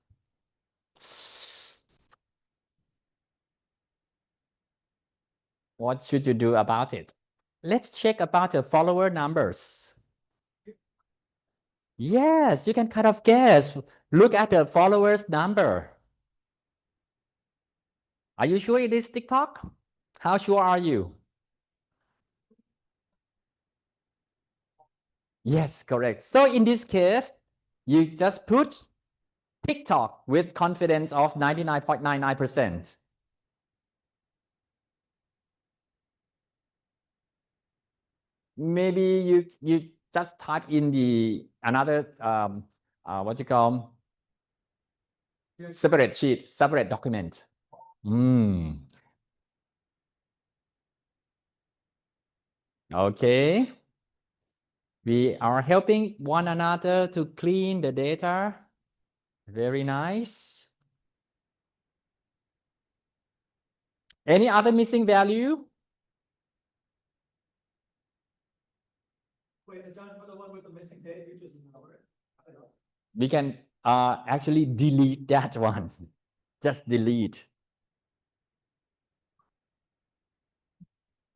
What should you do about it? Let's check about the follower numbers. Yes, you can kind of guess. Look at the followers number. Are you sure it is TikTok? How sure are you? Yes, correct. So in this case, you just put TikTok with confidence of 99.99%. Maybe you just type in the another what you call separate sheet, separate document. Okay. We are helping one another to clean the data. Very nice. Any other missing value? Wait, John, for the one with the missing date, you just ignore it. We can actually delete that one. Just delete.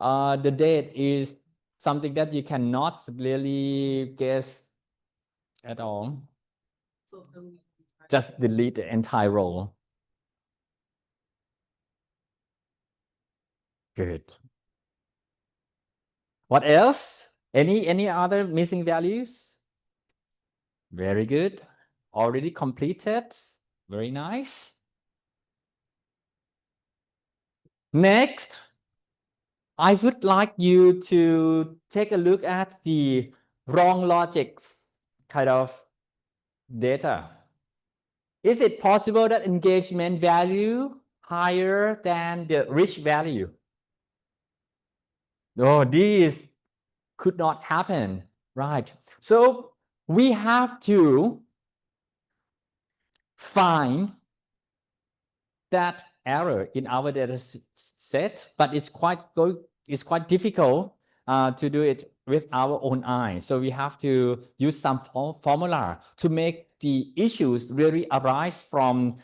The date is something that you cannot really guess at all. So Just delete the entire row. Good. What else? Any other missing values? Very good. Already completed. Very nice. Next, I would like you to take a look at the wrong logics kind of data. Is it possible that engagement value higher than the rich value? No, this could not happen, right? So we have to find that error in our data set, but it's quite difficult to do it with our own eye. So we have to use some formula to make the issues really arise from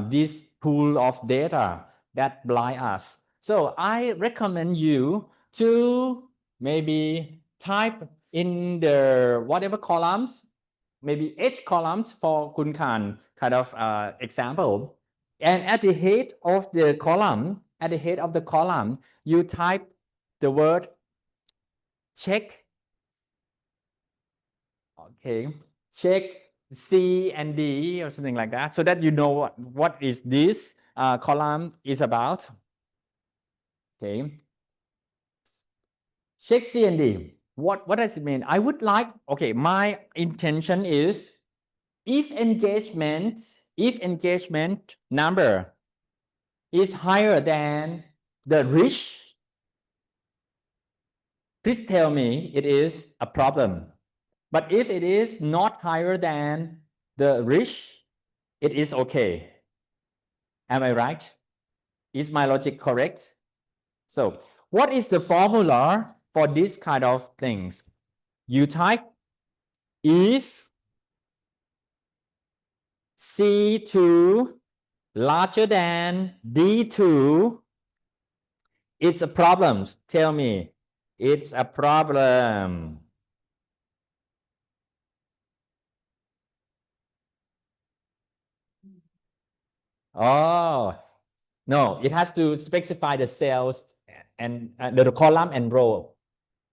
this pool of data that blind us. So I recommend you to maybe type in the whatever columns, maybe H columns for Kun Khan kind of example. And at the head of the column, you type the word check. Okay, check C and D or something like that, so that you know what is this column is about. Okay, check C and D. What does it mean? I would like, okay, my intention is if engagement number is higher than the rich, please tell me it is a problem. But if it is not higher than the rich, it is okay. Am I right? Is my logic correct? So what is the formula for this kind of things? You type if C2 larger than D2, it's a problem. Tell me, it's a problem. Oh, no, it has to specify the cells and the column and row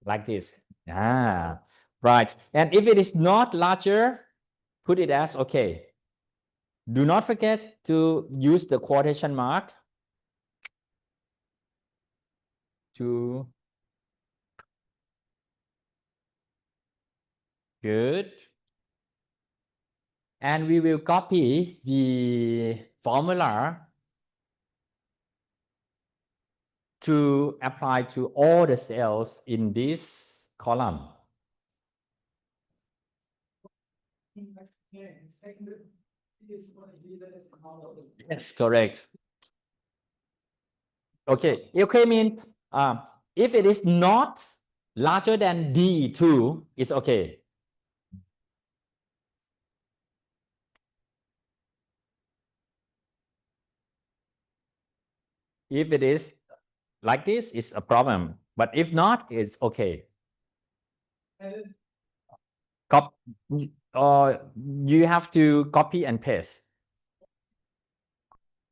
like this. Ah, right. And if it is not larger, put it as okay. Do not forget to use the quotation mark to good. And we will copy the formula to apply to all the cells in this column. Yes, correct. Okay, okay mean if it is not larger than D2, it's okay. If it is like this, it's a problem. But if not, it's okay. You have to copy and paste.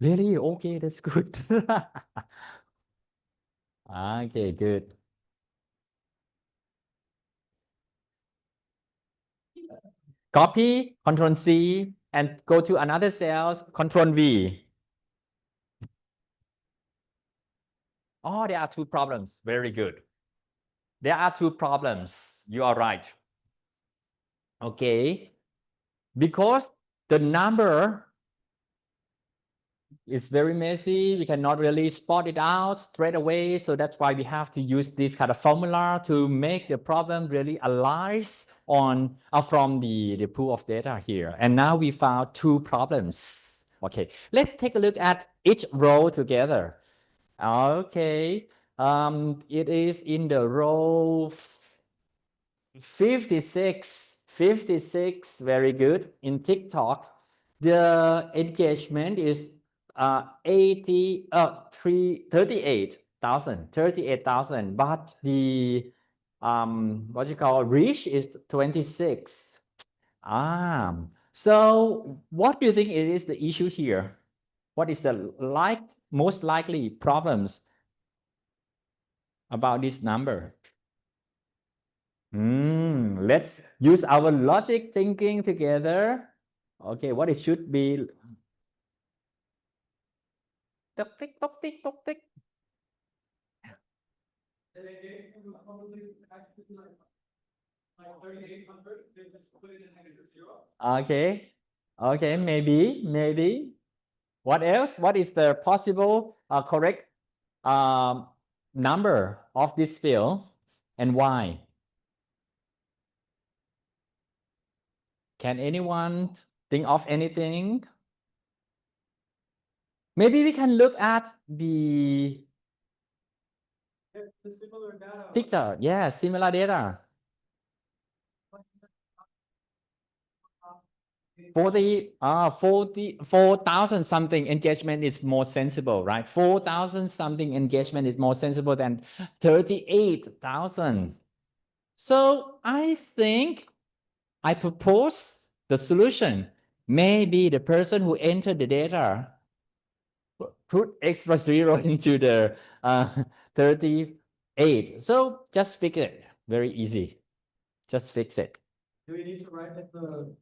Really? Okay, that's good. Okay, good. Copy, Control C, and go to another cells, Control V. Oh, there are two problems. Very good. There are two problems. You are right. Okay. Because the number is very messy, we cannot really spot it out straight away. So that's why we have to use this kind of formula to make the problem really arise on from the pool of data here. And now we found two problems. Okay, let's take a look at each row together. Okay, it is in the row 56, very good. In TikTok, the engagement is 38,000, but the what you call reach is 26. So what do you think is the issue here? What is the most likely problems about this number? Let's use our logic thinking together. Okay, what it should be? Tok tick, tok tick, tok tick. Okay, okay, maybe. What else? What is the possible correct number of this field and why? Can anyone think of anything? Maybe we can look at the picture. Yeah, similar data. 4,000 something engagement is more sensible, right? 4,000 something engagement is more sensible than 38,000. So I think I propose the solution. Maybe the person who entered the data put extra zero into the 38. So just fix it. Very easy. Just fix it. Do we need to write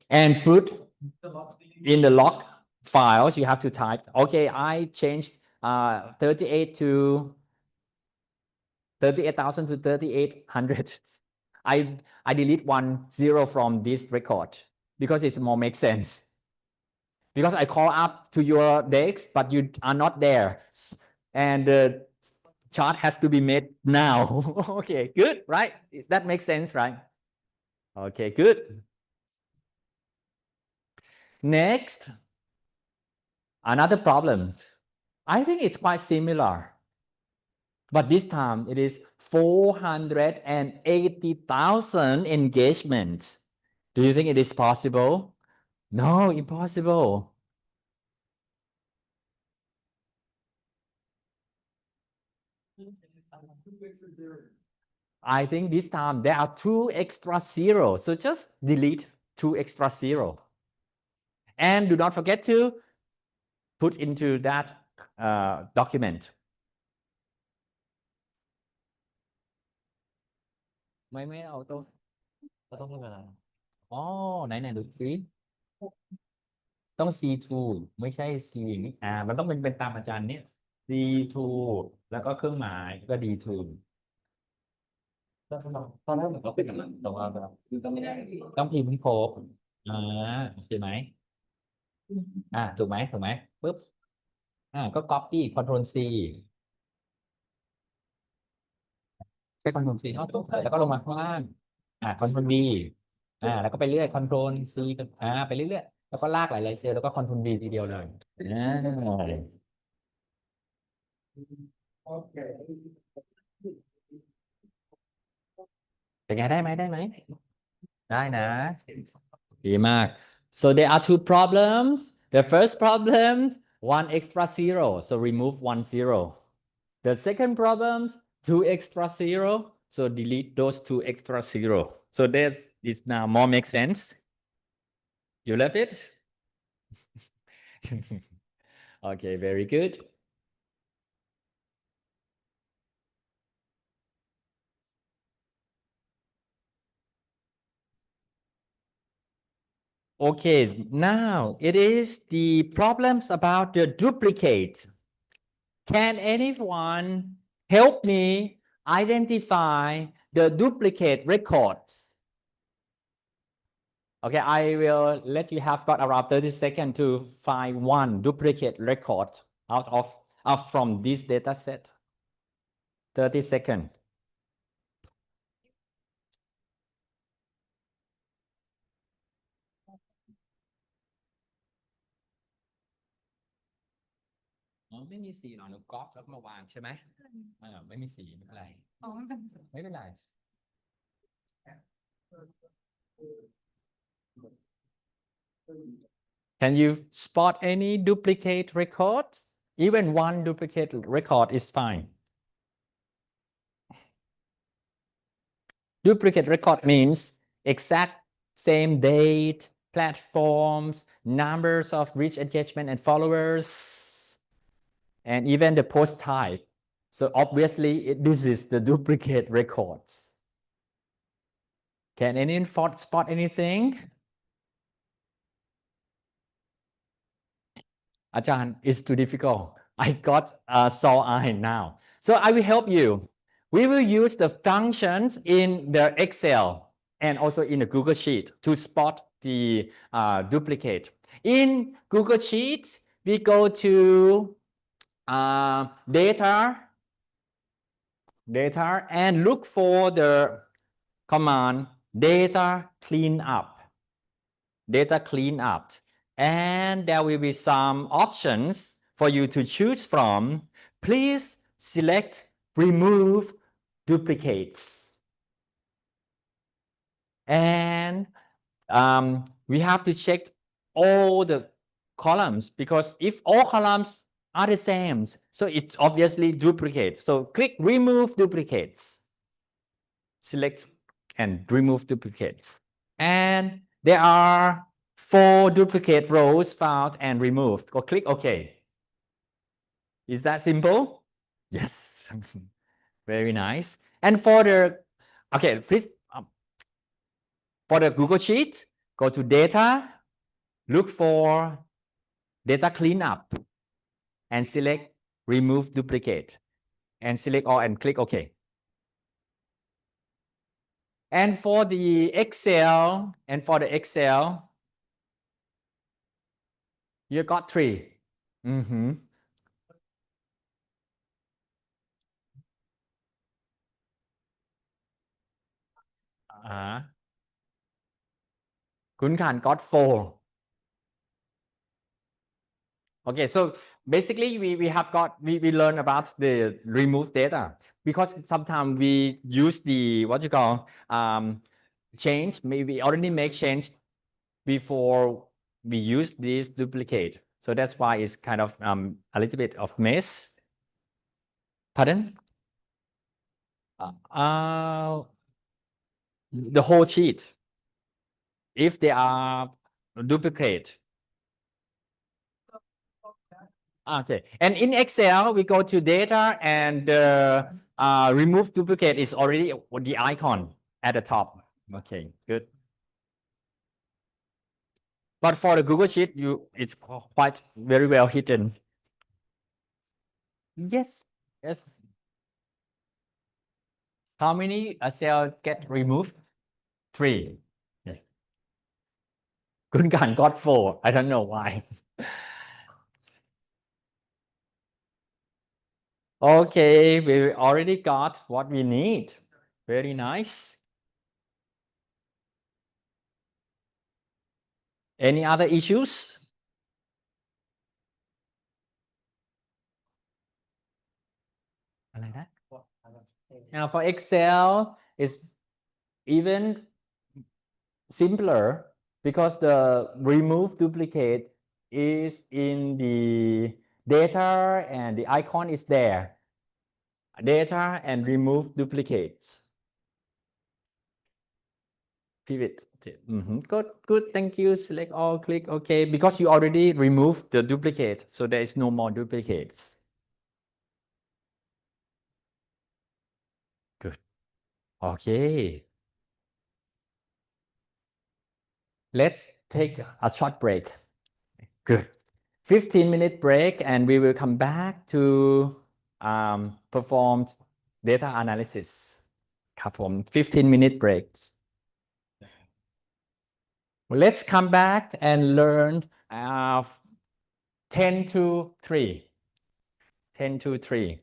And put the log in the log files, you have to type, okay, I changed 38,000 to 3,800. I delete 10 from this record because it more makes sense. Because I call up to your desk, but you are not there. And the chart has to be made now. Okay, good, right? That makes sense, right? Okay, good. Next, another problem. I think it's quite similar. But this time it is 480,000 engagements. Do you think it is possible? No, impossible. I think this time there are 2 extra zeros. So just delete 2 extra zero. And do not forget to put into that document. ไม่เอาตัวเราต้องเป็นอะไรอ๋อไหนดูสิต้อง C2 ไม่ใช่ C มันต้องเป็นตามอาจารย์เนี่ย C2 แล้วก็เครื่องหมายก็ D2 ตอนแรกผมก็เป็นอย่างนั้นแต่ว่าแบบต้องพิมพ์ให้ครบโอเคไหมถูกไหมปุ๊บก็ copy Ctrl C ใช้ Ctrl C แล้วก็ลงมาข้างล่างCtrl V แล้วก็ไปเรื่อย Ctrl C ไปเรื่อยๆแล้วก็ลากหลายๆเซลล์แล้วก็ Ctrl V ทีเดียวเลยเป็นไงได้ไหมได้นะดีมาก so there are 2 problems the first problem 1 extra zero so remove 1 zero the second problem 2 extra zero so delete those 2 extra zero so that is now more make sense you love it okay very good okay now it is the problems about the duplicate can anyone help me identify the duplicate records okay I will let you have got around 30 seconds to find 1 duplicate record out of from this data set 30 secondsไม่มีสีหรอหนูก๊อปแล้วมาวางใช่ไหมไม่มีสีไม่เป็นไรไม่เป็นไร Can you spot any duplicate records? Even 1 duplicate record is fine. Duplicate record means exact same date, platforms, numbers of reach engagement and followers, and even the post type. So obviously, this is the duplicate records. Can anyone spot anything? Ajahn, it's too difficult. I got a sore eye now. So I will help you. We will use the functions in the Excel and also in the Google Sheet to spot the duplicate. In Google Sheet, we go to data, and look for the command data cleanup. And there will be some options for you to choose from. Please select remove duplicates. And we have to check all the columns, because if all columns are the same, so it's obviously duplicate. So click remove duplicates. Select and remove duplicates. And there are 4 duplicate rows found and removed. Go click OK. Is that simple? Yes. Very nice. And for the, okay, please, for the Google Sheet, go to data, look for data cleanup, and select remove duplicate, and select all and click OK. And for the Excel, you got 3. Kun Khan got 4. Okay, so basically we have got, we learn about the remove data, because sometimes we use the, what you call, change, maybe we already make change before we use this duplicate. So that's why it's kind of a little bit of mess. Pardon? The whole sheet. If they are duplicate. Okay, and in Excel, we go to data, and remove duplicate is already the icon at the top. Okay, good. But for the Google Sheet, it's quite very well hidden. Yes, yes. How many cells get removed? 3. Yeah. Kun Kan got 4. I don't know why. Okay, we already got what we need. Very nice. Any other issues? Now for Excel, it's even simpler, because the remove duplicate is in the data and the icon is there. Data and remove duplicates. Pivot. Good, thank you. Select all, click OK, because you already removed the duplicate, so there is no more duplicates. Good. Okay. Let's take a short break. Good. 15-minute break, and we will come back to perform data analysis. ครับผม 15-minute breaks. Let's come back and learn 10 to 3. 10 to 3.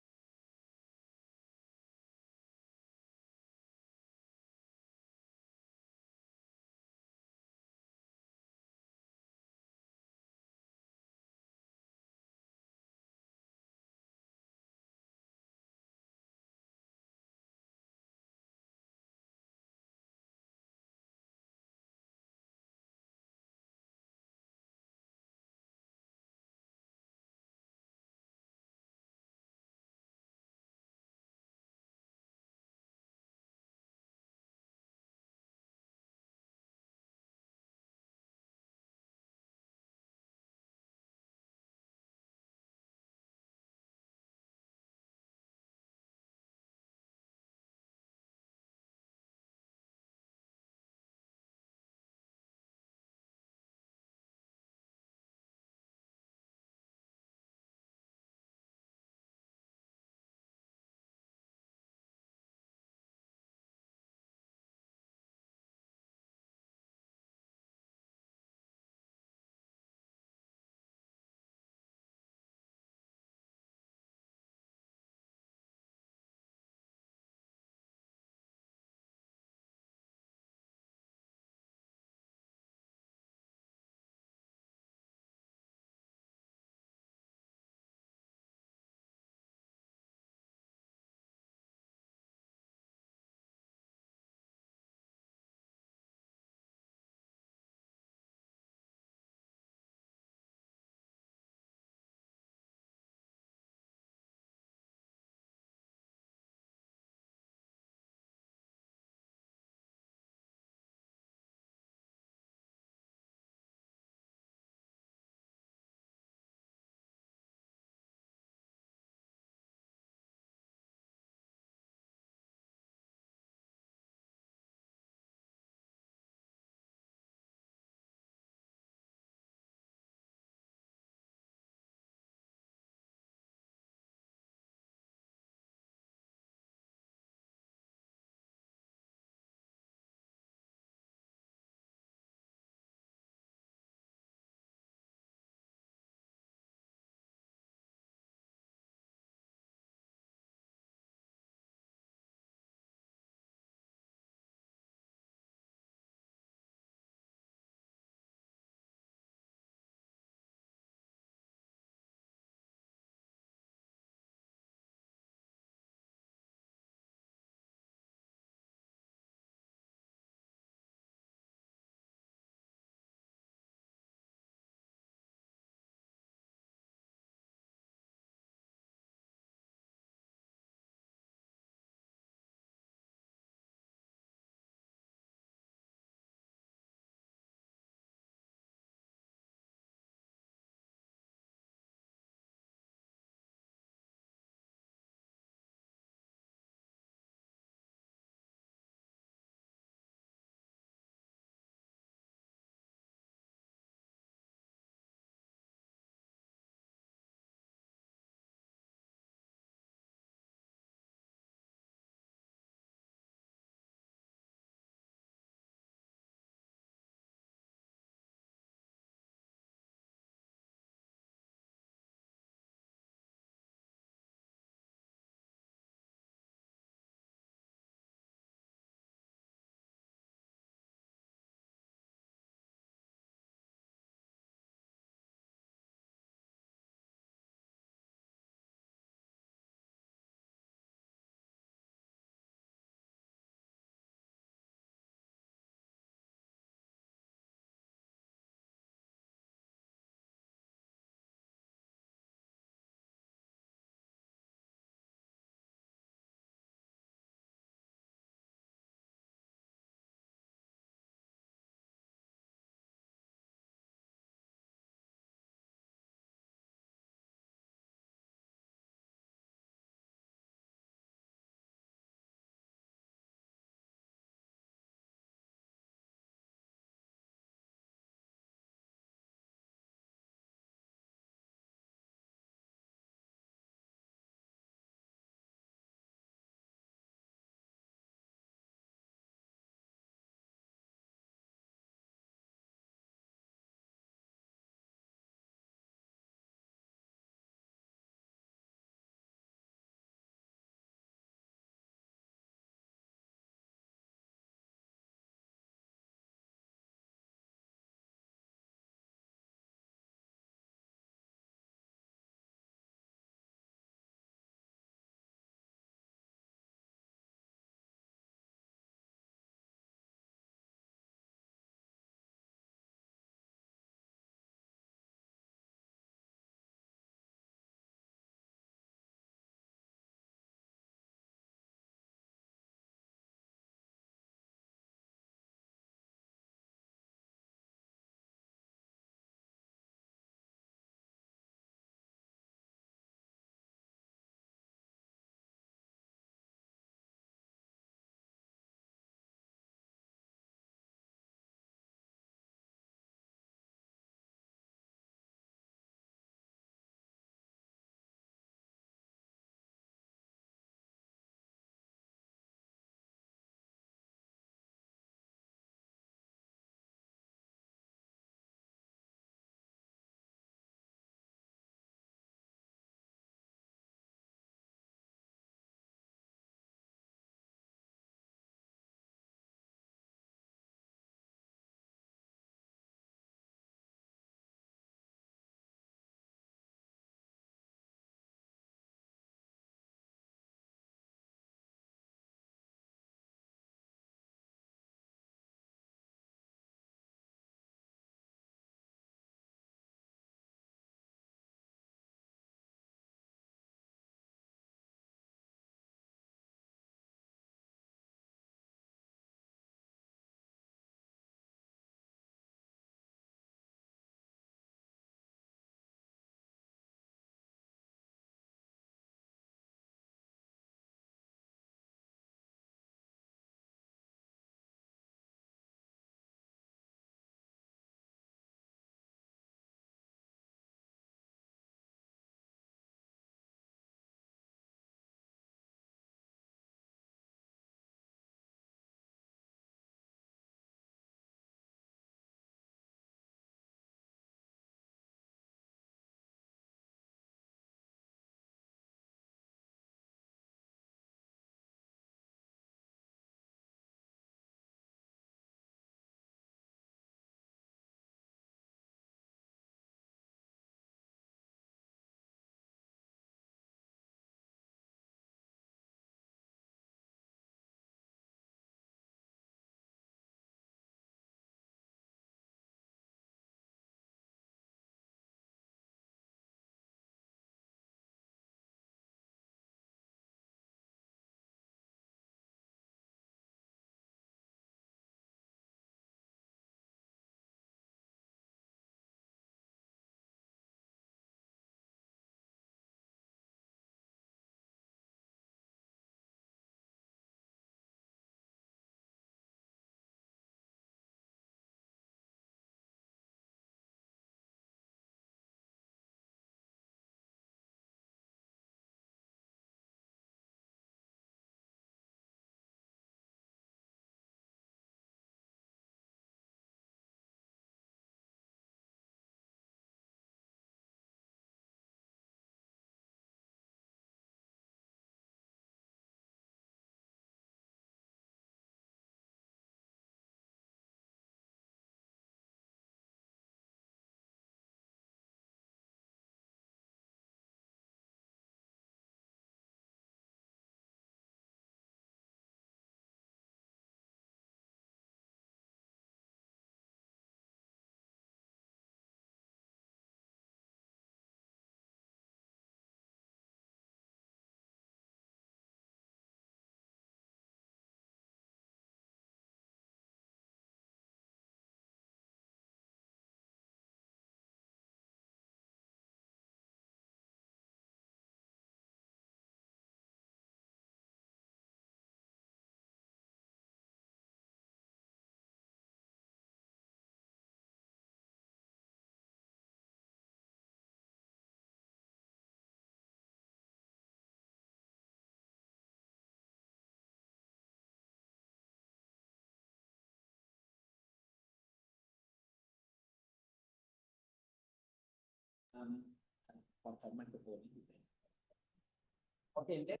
Okay, let's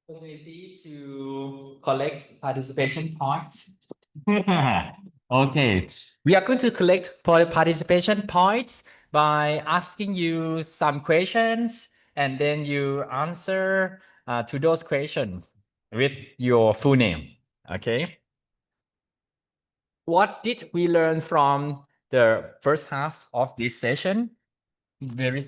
opportunity to collect participation points. Okay, we are going to collect participation points by asking you some questions, and then you answer to those questions with your full name. Okay. What did we learn from the first half of this session? Very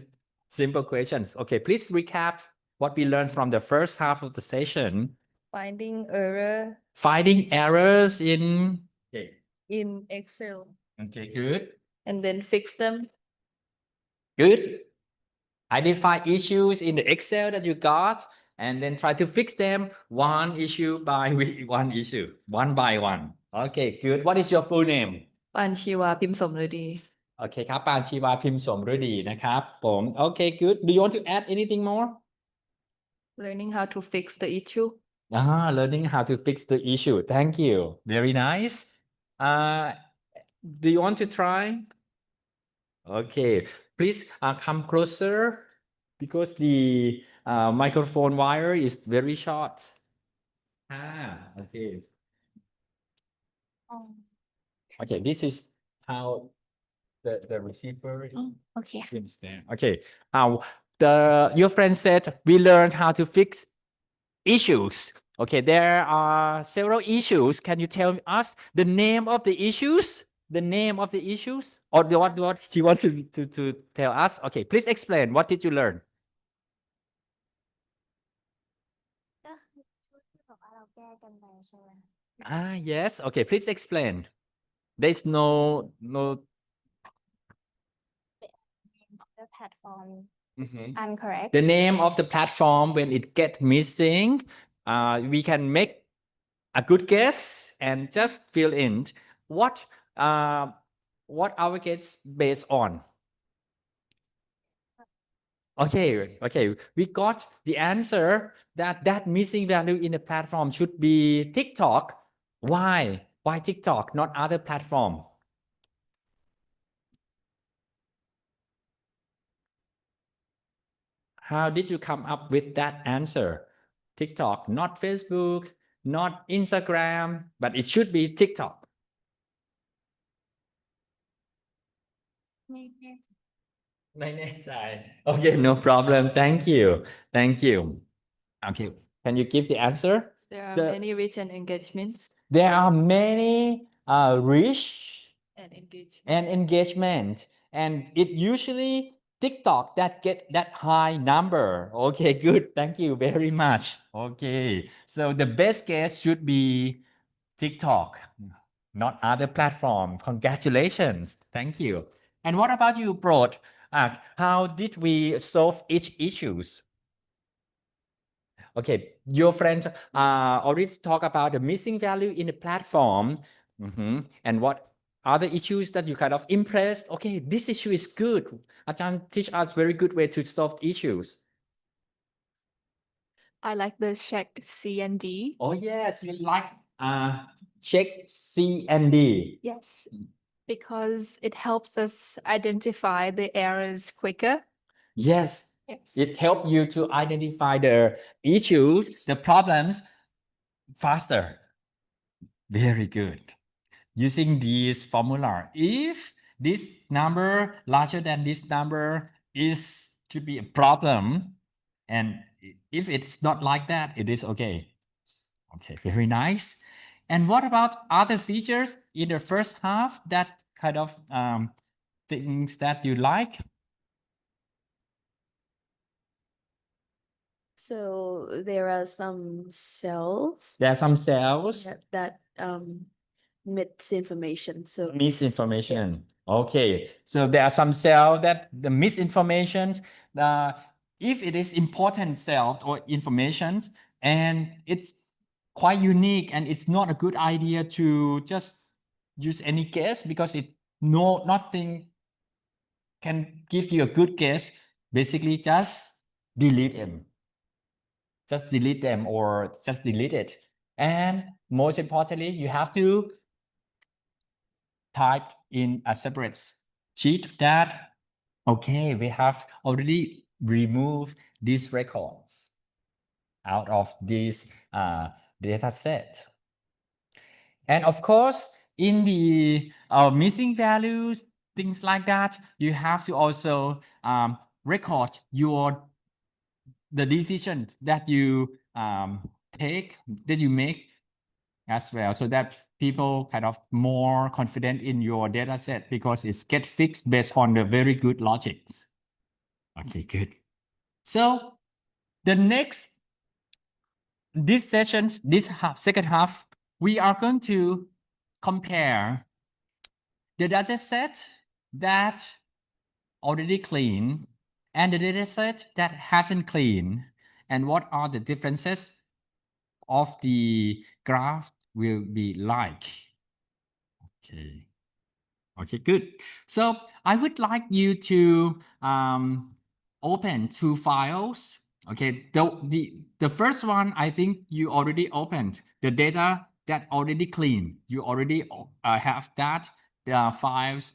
simple questions. Okay, please recap what we learned from the first half of the session. Finding error Finding errors in. Okay, in Excel okay, good. and then fix them. Good. Identify issues in the Excel that you got and then try to fix them one issue by one issue, one by one. Okay, good. What is your full name? ปานชีวาพิมพ์สมฤดี โอเคครับปานชีวาพิมพ์สมฤดีนะครับผมโอเค good. Do you want to add anything more? learning how to fix the issue. Learning how to fix the issue. Thank you. Very nice. Do you want to try? Okay, please come closer because the microphone wire is very short. Okay. Okay, this is how the receiver Okay. seems there. Okay. Your friend said we learned how to fix issues. Okay, there are several issues. Can you tell us the name of the issues? The name of the issues? Or what she wants to tell us? Okay, please explain. What did you learn? ก็คือชุดที่บอกว่าเราแก้กันไปใช่ไหม Yes. Okay, please explain. There's no the platform Mhm. incorrect The name of the platform when it get missing, we can make a good guess and just fill in what our guess based on. Okay, we got the answer that missing value in the platform should be TikTok. Why? Why TikTok, not other platform? How did you come up with that answer? TikTok, not Facebook, not Instagram, but it should be TikTok. ไม่แน่ใจ Okay, no problem. Thank you. Thank you. Okay, can you give the answer? There are The- many reach and engagements There are many reach and engagement. and engagement, and it usually TikTok that get that high number. Okay, good. Thank you very much. Okay, so the best guess should be TikTok, not other platform. Congratulations. Thank you. And what about you, Brod? How did we solve each issues? Okay, your friends already talk about the missing value in the platform. And what other issues that you kind of impressed? Okay, this issue is good. Ajahn teach us very good way to solve issues. I like the check C and D. Oh yes, we like check C and D. Yes, because it helps us identify the errors quicker. Yes, Yes. it helps you to identify the issues, the problems faster. Very good. Using this formula, if this number larger than this number is to be a problem, and if it's not like that, it is okay. Okay, very nice. And what about other features in the first half that kind of things that you like? So there are some cells There are some cells. that misinformation. So Misinformation. Okay, so there are some cells that the misinformation, if it is important cell or information, and it's quite unique, and it's not a good idea to just use any guess because nothing can give you a good guess. Basically, just delete them. Just delete them or just delete it. And most importantly, you have to type in a separate sheet that Okay, we have already removed these records out of this data set. And of course, in the missing values, things like that, you have to also record the decisions that you make as well, so that people kind of more confident in your data set because it's get fixed based on the very good logics. Okay, good. So the next, this sessions, second half, we are going to compare the data set that already clean and the data set that hasn't clean, and what are the differences of the graph will be like. Okay. Okay, good. So I would like you to open two files. Okay, the first one, I think you already opened the data that already clean. You already have that files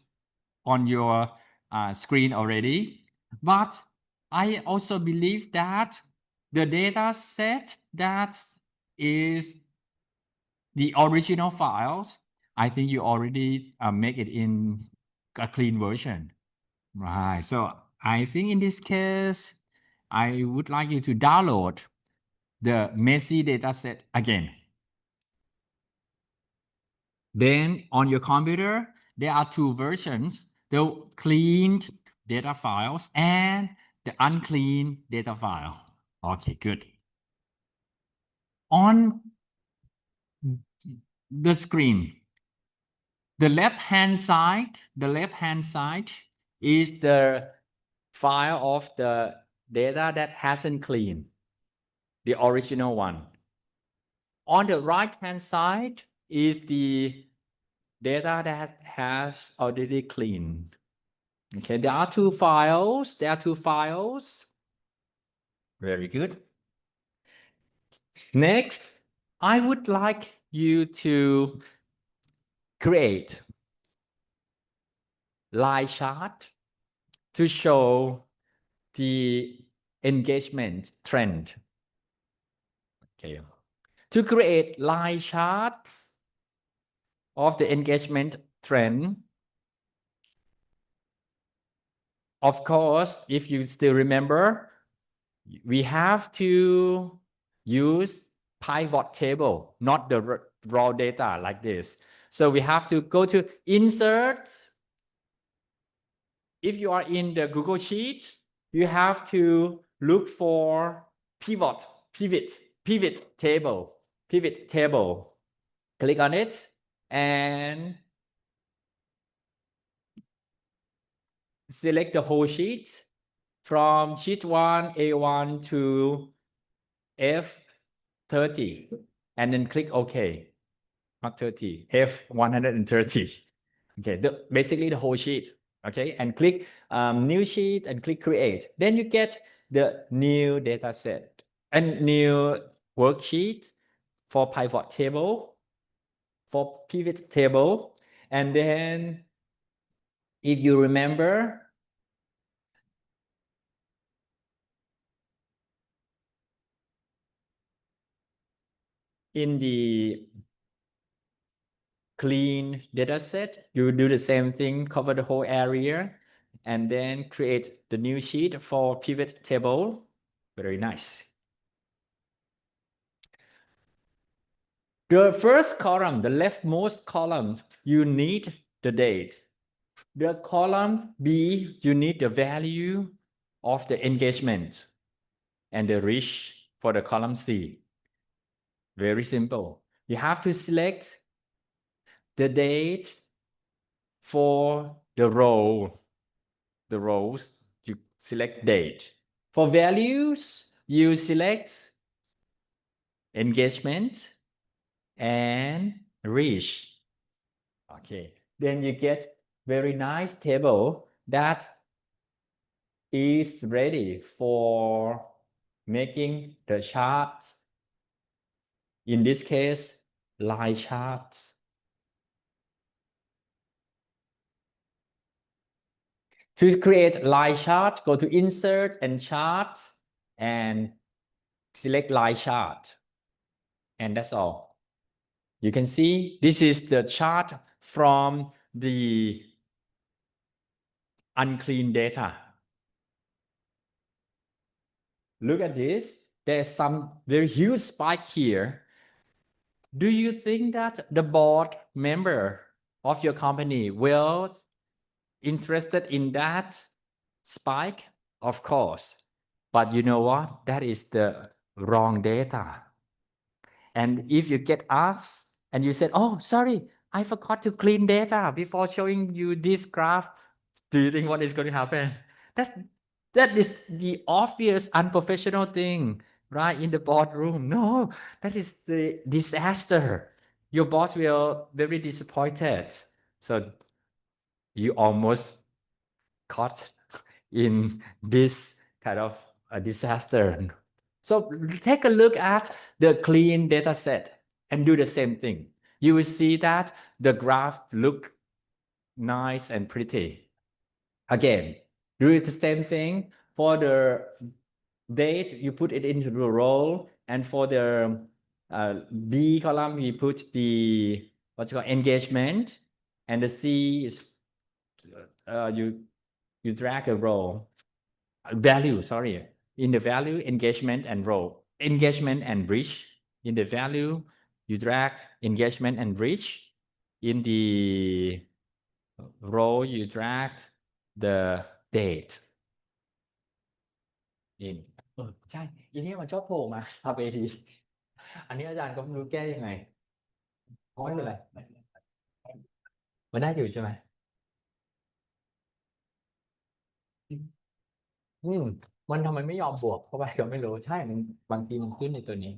on your screen already. But I also believe that the data set that is the original files, I think you already make it in a clean version. Right. So I think in this case, I would like you to download the messy data set again. Then on your computer, there are two versions, the cleaned data files and the unclean data file. Okay, good. On the screen, the left-hand side is the file of the data that hasn't cleaned, the original one. On the right-hand side is the data that has already cleaned. Okay, there are two files. Very good. Next, I would like you to create line chart to show the engagement trend. Okay. To create line chart of the engagement trend, of course, if you still remember, we have to use pivot table, not the raw data like this. So we have to go to insert. If you are in the Google Sheet, you have to look for pivot table. Click on it and select the whole sheet from sheet 1, A1 to F30, and then click OK. Not 30, F130. Okay, basically the whole sheet. Okay, and click new sheet and click create. Then you get the new data set and new worksheet for pivot table, for pivot table. And then if you remember, in the clean data set, you do the same thing, cover the whole area, and then create the new sheet for pivot table. Very nice. The first column, the leftmost column, you need the date. The column B, you need the value of the engagement, and the reach for the column C. Very simple. You have to select the date for the rows, you select date. For values, you select engagement and reach. Okay, then you get very nice table that is ready for making the charts. In this case, line charts. To create line chart, go to insert and chart and select line chart. And that's all. You can see this is the chart from the unclean data. Look at this. There's some very huge spike here. Do you think that the board member of your company will interested in that spike? Of course. But you know what? That is the wrong data. And if you get asked and you said, oh, sorry, I forgot to clean data before showing you this graph, do you think what is going to happen? That is the obvious unprofessional thing, right, in the boardroom. No, that is the disaster. Your boss will very disappointed. So you almost caught in this kind of a disaster. So take a look at the clean data set and do the same thing. You will see that the graph look nice and pretty. Again, do the same thing for the date, you put it into the row, and for the B column, we put the what you call engagement, and the C is you drag a row value. Sorry, in the value engagement and row engagement and reach. In the value, you drag engagement and reach. In the row, you drag the date. In ใช่อีนี่มันชอบโผล่มาทำเอทีอันนี้อาจารย์ก็ไม่รู้แก้ยังไงไม่เป็นไรมันได้อยู่ใช่ไหมอืมมันทำไมไม่ยอมบวกเข้าไปก็ไม่รู้ใช่มันบางทีมันขึ้นในตัวนี้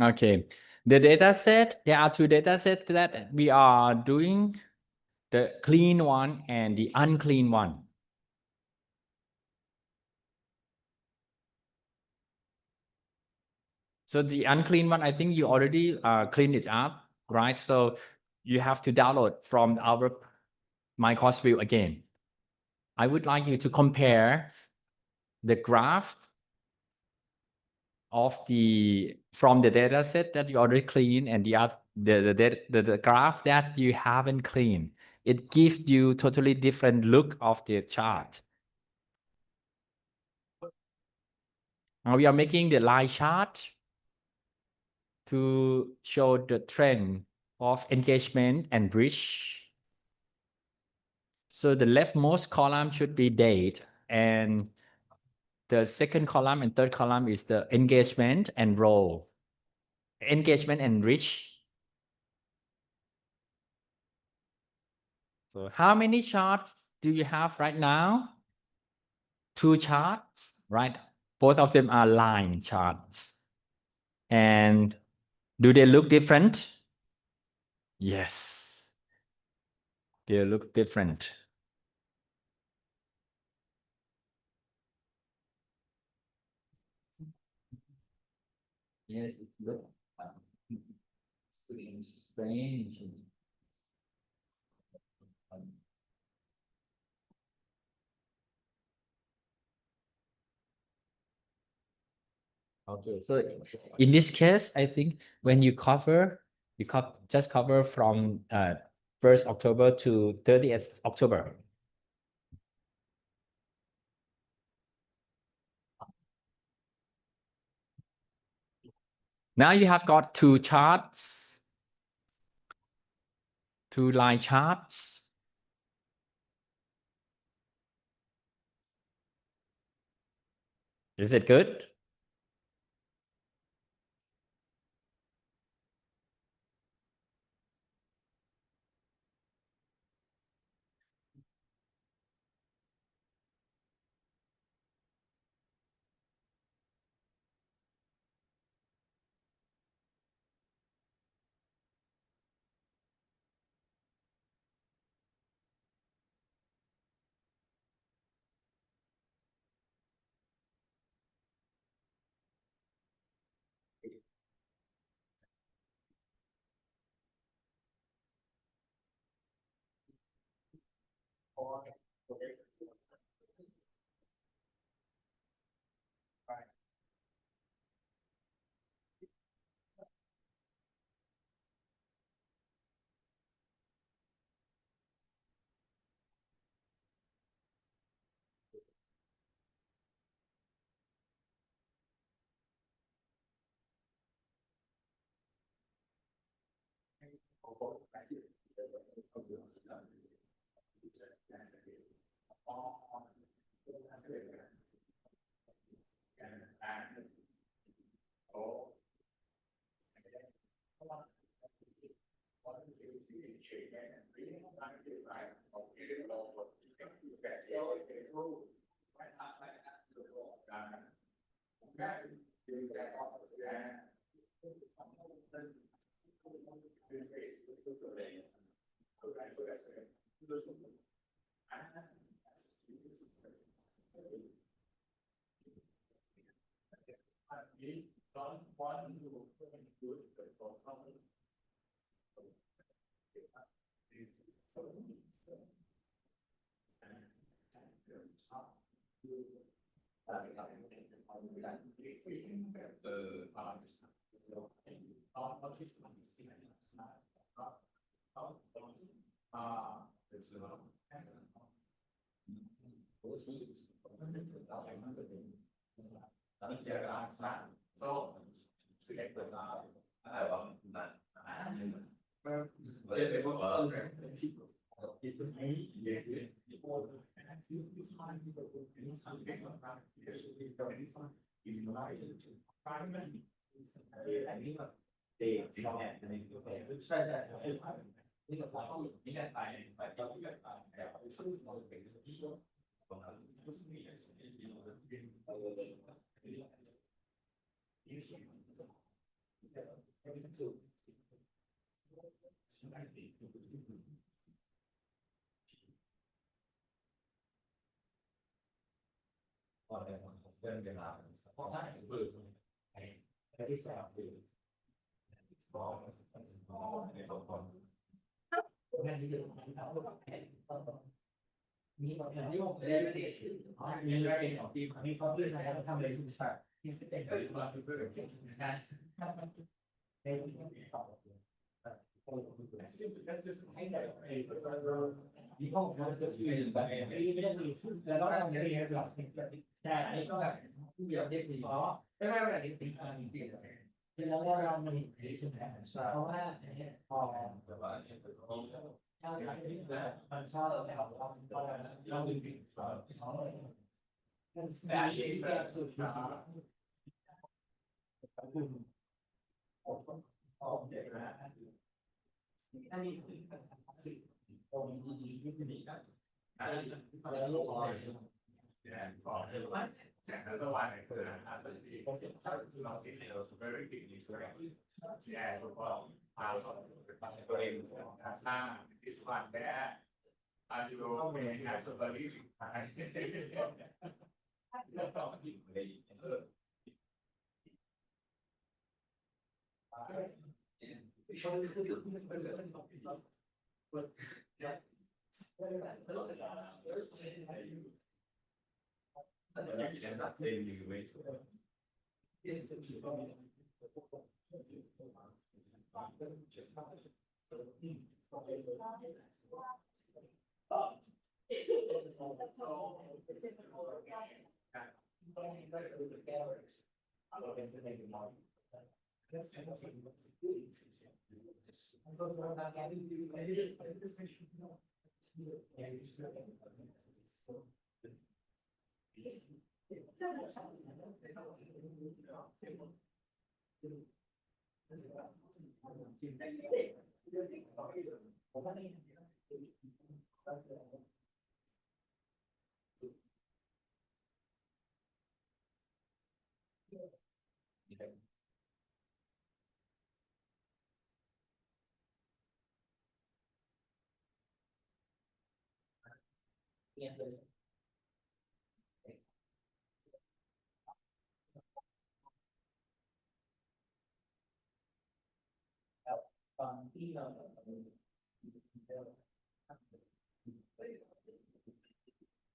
Okay, the data set, there are two data sets that we are doing, the clean one and the unclean one. So the unclean one, I think you already cleaned it up, right? So you have to download from our My Course View again. I would like you to compare the graph of from the data set that you already clean and the graph that you haven't cleaned. It gives you totally different look of the chart. Now we are making the line chart to show the trend of engagement and reach. So the leftmost column should be date, and the second column and third column is the engagement and row. Engagement and reach. So how many charts do you have right now? Two charts, right? Both of them are line charts. And do they look different? Yes, they look different. Yes, it looks strange. Okay, so in this case, I think when you cover, just cover from 1st October to 30th October. Now you have got two charts, two line charts. Is it good?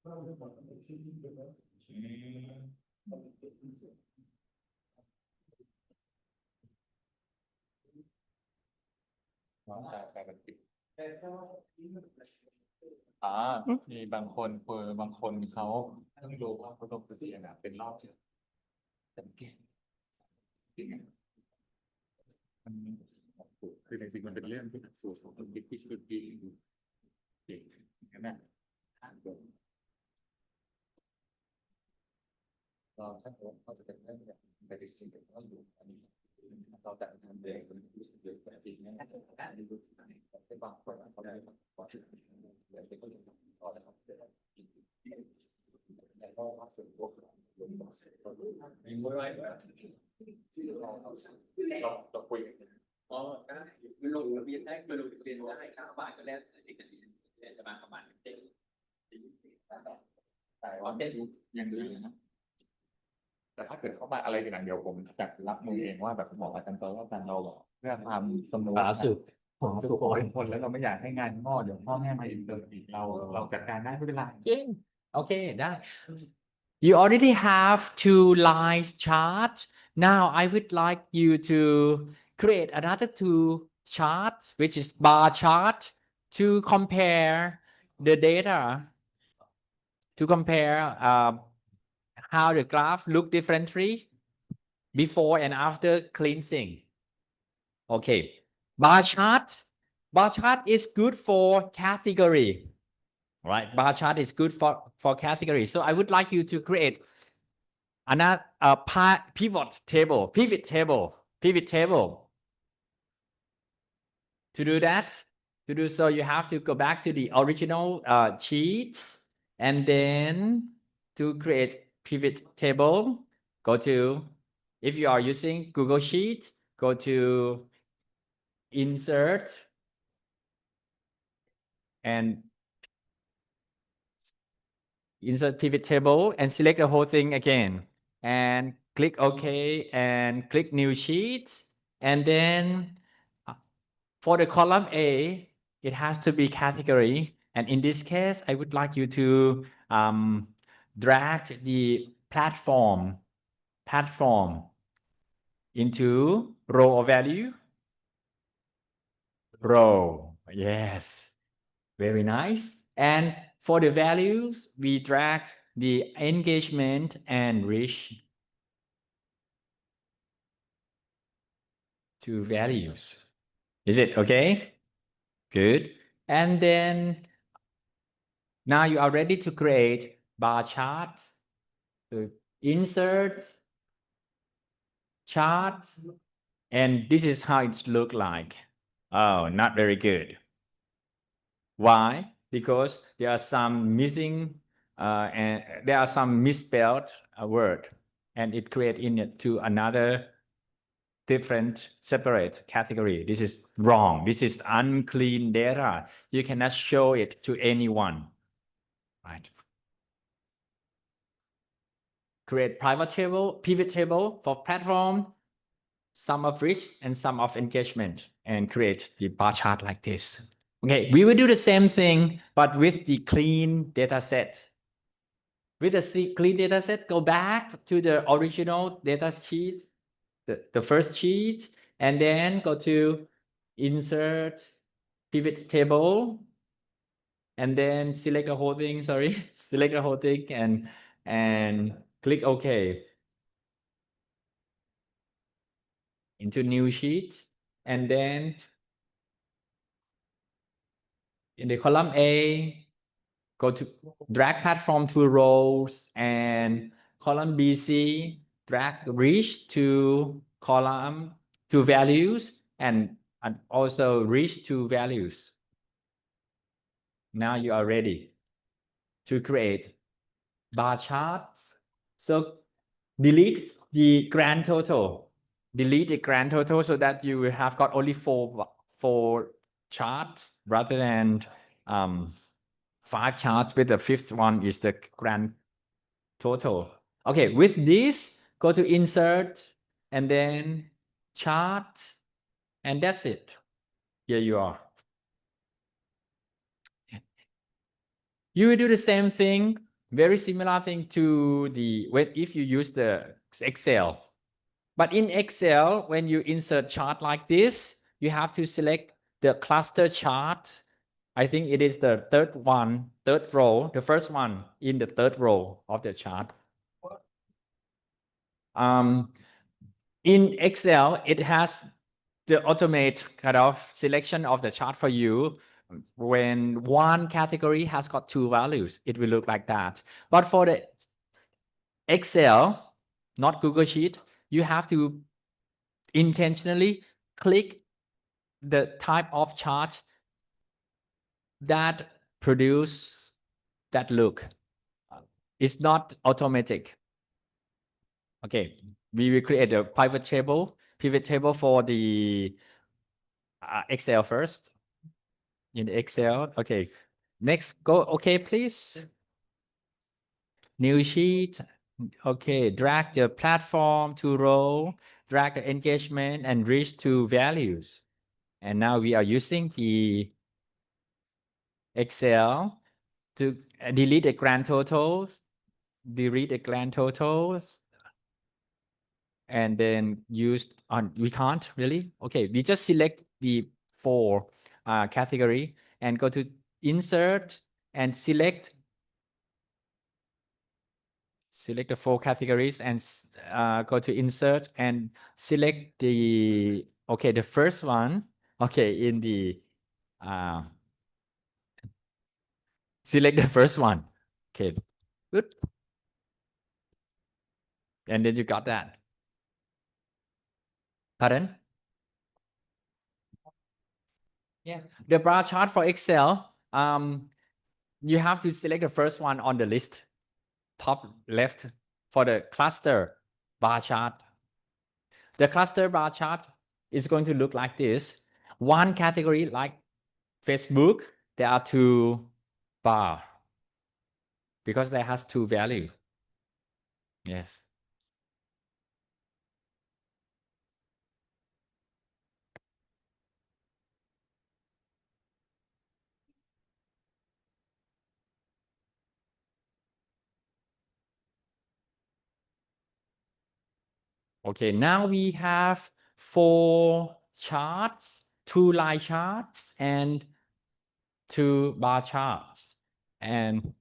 มีบางคนบางคนเขาต้องดูว่าเขาต้องเรียนเป็นรอบสังเกตจริงมันคือจริงๆมันเป็นเรื่องที่สูตรของคนที่ชุดดีเก่งนั่นแหละเราถ้าเราจะเป็นเรื่องแบบไปติดสิ่งที่เราอยู่อันนี้เราแต่ทำเองรู้สึกเยอะแต่จริงเนี่ยการดูเป็นบางคนเขาได้ก่อนเลยเป็นก็ยังต่อแล้วแล้วก็มาสู่ตัวมีมวยที่เราคุยอ๋อได้คือลงทะเบียนได้คือลงทะเบียนได้ชาวบ้านก็แล้วแต่เด็กจะมาประมาณเต็มแต่ว่าเด็กยังดื้อนะแต่ถ้าเกิดเข้ามาอะไรกันเดียวผมจัดรับมือเองว่าแบบบอกอาจารย์ตัวว่าอาจารย์เราเพื่อความสมดุลทุกคนแล้วเราไม่อยากให้งานงอเดี๋ยวพ่อแม่มาอินเตอร์อีกเราจัดการได้ไม่เป็นไร จริง Okay, that you already have two lines chart. Now I would like you to create another two charts, which is bar chart, to compare the data, to compare how the graph look differently before and after cleansing. Okay, bar chart is good for category. Right, bar chart is good for category. So I would like you to create another pivot table. To do that, to do so, you have to go back to the original sheet, and then to create pivot table, go to, if you are using Google Sheet, go to insert and insert pivot table and select the whole thing again and click OK and click new sheet. And then for the column A, it has to be category. And in this case, I would like you to drag the platform into row or value. Row, yes, very nice. And for the values, we drag the engagement and reach to values. Is it okay? Good. And then now you are ready to create bar chart. So insert chart, and this is how it looks like. Oh, not very good. Why? Because there are some missing and there are some misspelled word, and it creates into another different separate category. This is wrong. This is unclean data. You cannot show it to anyone, right? Create pivot table for platform, sum of reach and sum of engagement, and create the bar chart like this. Okay, we will do the same thing, but with the clean data set. With the clean data set, go back to the original data sheet, the first sheet, and then go to insert pivot table, and then select the whole thing, select the whole thing and click OK. Into new sheet, and then in the column A, go to drag platform to rows, and column BC, drag reach to column to values, and also reach to values. Now you are ready to create bar charts. So delete the grand total. Delete the grand total so that you will have got only four charts rather than 5 charts, with the fifth one is the grand total. Okay, with this, go to insert and then chart, and that's it. Here you are. You will do the same thing Very similar thing to the when if you use the Excel. But in Excel, when you insert chart like this, you have to select the cluster chart. I think it is the third row, the first one in the third row of the chart. In Excel, it has the automate kind of selection of the chart for you. When one category has got two values, it will look like that. But for the Excel, not Google Sheet, you have to intentionally click the type of chart that produce that look. It's not automatic. Okay, we will create a pivot table for the Excel first. In Excel, okay. Next, go, okay, please. New sheet. Okay, drag the platform to row, drag the engagement and reach to values. And now we are using the Excel to delete the grand totals, and then use on, we can't really. Okay, we just select the 4 category and go to insert and select the 4 categories and go to insert and select the, okay, the first one, okay, in the, select the first one. Okay, good. And then you got that. Pardon? Yeah, the bar chart for Excel, you have to select the first one on the list, top left, for the cluster bar chart. The cluster bar chart is going to look like this. One category like Facebook, there are 2 bar because there has 2 value. Yes. Okay, now we have 4 charts, 2 line charts and 2 bar charts. And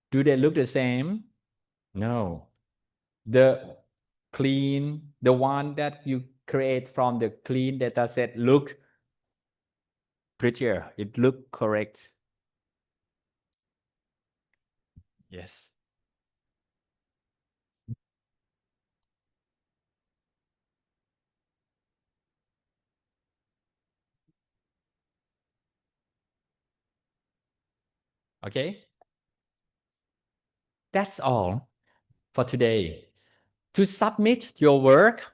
do they look the same? No. The one that you create from the clean data set look prettier. It look correct. Yes. Okay. That's all for today. To submit your work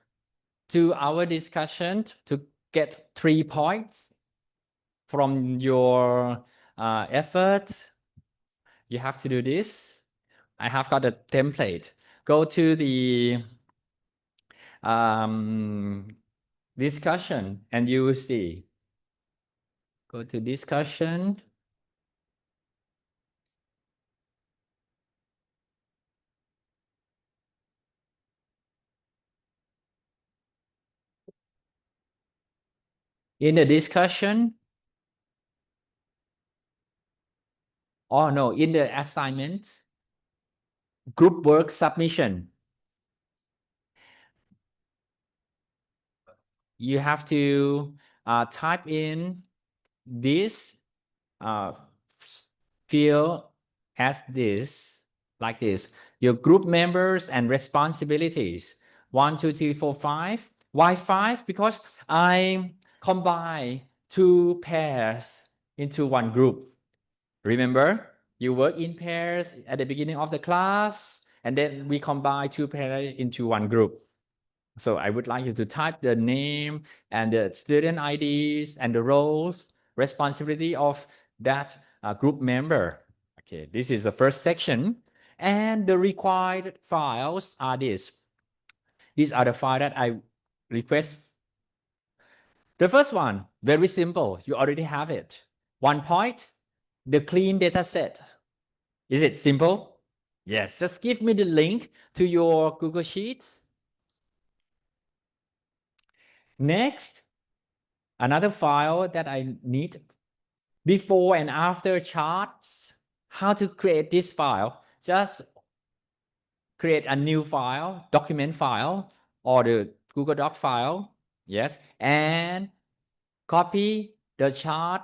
to our discussion to get 3 points from your effort, you have to do this. I have got a template. Go to the discussion and you will see. Go to discussion. In the discussion, oh no, in the assignment, group work submission, you have to type in this field as this, like this, your group members and responsibilities. 1, 2, 3, 4, 5. Why 5? Because I combine 2 pairs into 1 group. Remember, you work in pairs at the beginning of the class, and then we combine 2 pairs into 1 group. So I would like you to type the name and the student IDs and the roles, responsibility of that group member. Okay, this is the first section. And the required files are this. These are the files that I request. The first one, very simple. You already have it. 1 point, the clean data set. Is it simple? Yes, just give me the link to your Google Sheets. Next, another file that I need, before and after charts. How to create this file? Just create a new file, document file, or the Google Doc file. Yes, and copy the chart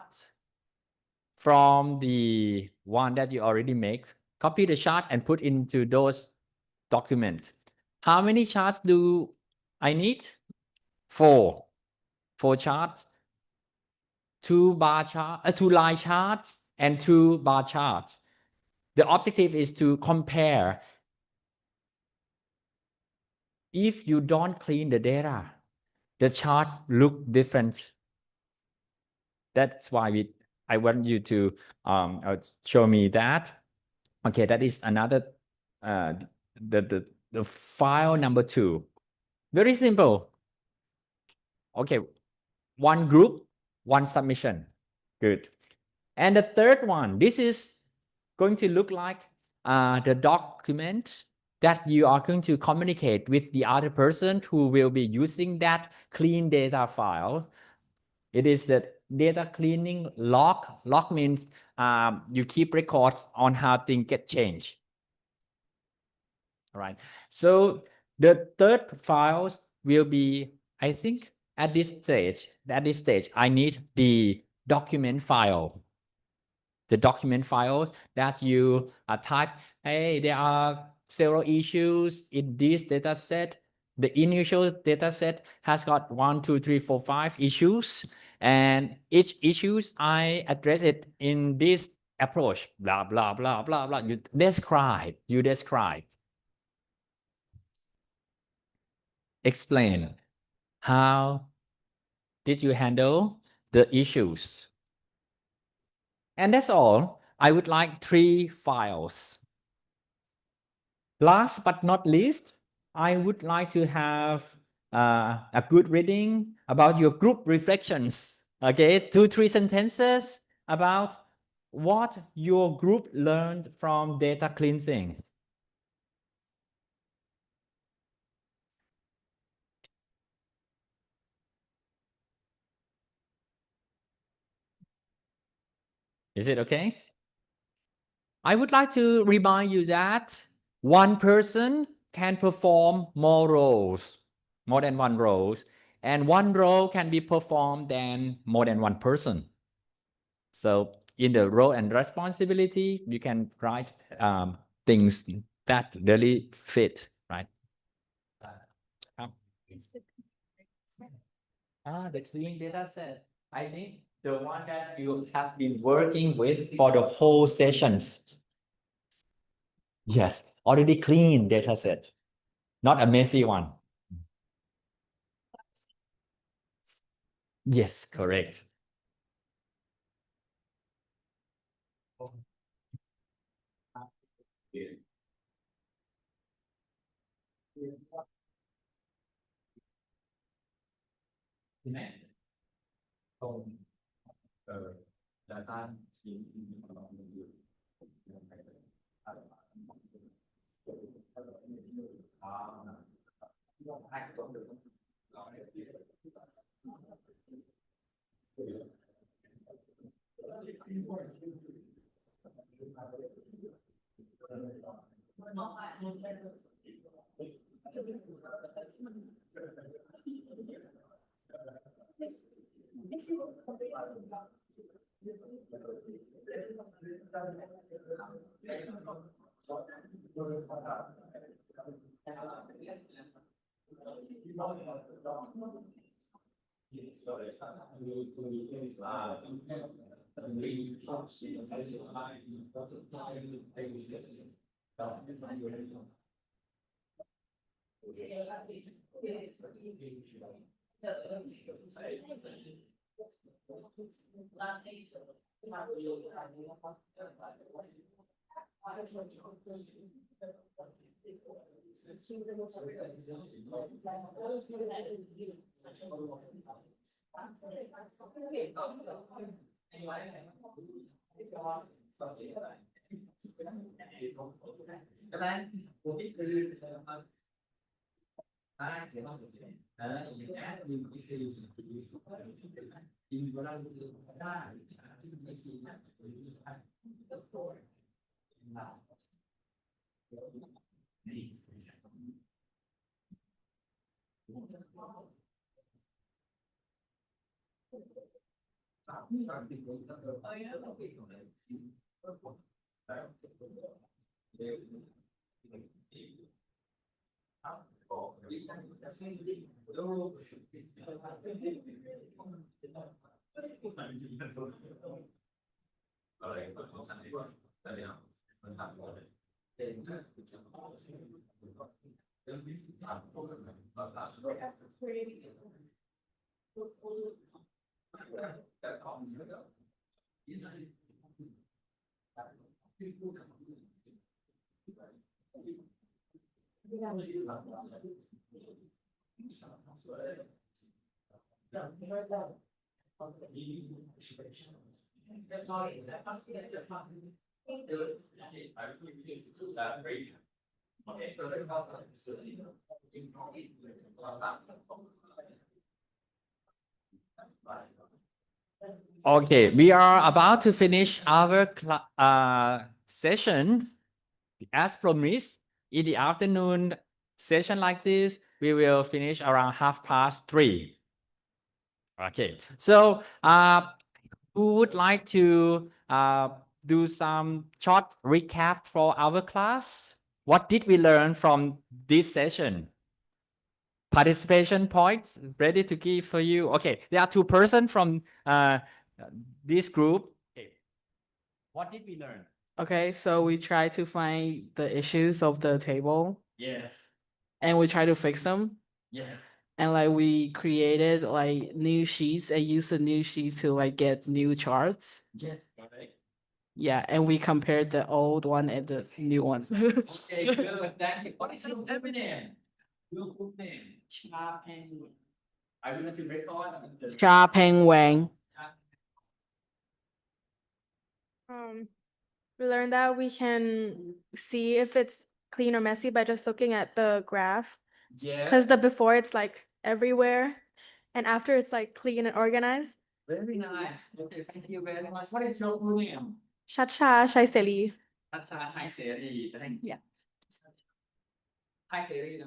from the one that you already make. Copy the chart and put into those documents. How many charts do I need? 4 charts, 2 line charts, and 2 bar charts. The objective is to compare. If you don't clean the data, the chart look different. That's why I want you to show me that. Okay, that is another the file number 2. Very simple. Okay, one group, one submission. Good. And the third one, this is going to look like the document that you are going to communicate with the other person who will be using that clean data file. It is the data cleaning log. Log means you keep records on how things get changed. All right. So the third files will be, I think, at this stage, I need the document file. The document file that you type, hey, there are several issues in this data set. The initial data set has got 1, 2, 3, 4, 5 issues. And each issues, I address it in this approach, blah, blah, blah, blah, blah. You describe. Explain how did you handle the issues. And that's all. I would like 3 files. Last but not least, I would like to have a good reading about your group reflections. Okay, 2-3 sentences about what your group learned from data cleansing. Is it okay? I would like to remind you that one person can perform more roles, more than one roles, and one role can be performed than more than one person. So in the role and responsibility, you can write things that really fit, right? The clean data set. I think the one that you have been working with for the whole sessions. Yes, already clean data set, not a messy one. Yes, correct. Okay, we are about to finish our session. As promised, in the afternoon session like this, we will finish around 3:30. Okay, so who would like to do some short recap for our class? What did we learn from this session? Participation points ready to give for you. Okay, there are 2 persons from this group. Okay. What did we learn? Okay, so we try to find the issues of the table Yes. and we try to fix them. Yes. And like we created like new sheets and used the new sheets to like get new charts. Yes. Correct. Yeah, and we compared the old one and the new one. Okay, good. Thank you. What is your full name? Your full name? Cha Peng. I will to record. Cha Peng Wang. We learned that we can see if it's clean or messy by just looking at the graph. Yes. Because the before it's like everywhere, and after it's like clean and organized. Very nice. Okay, thank you very much. What is your full name? Chacha Shai Seli. Acha Hai Seri. Thank you. Yeah. Hai Seri.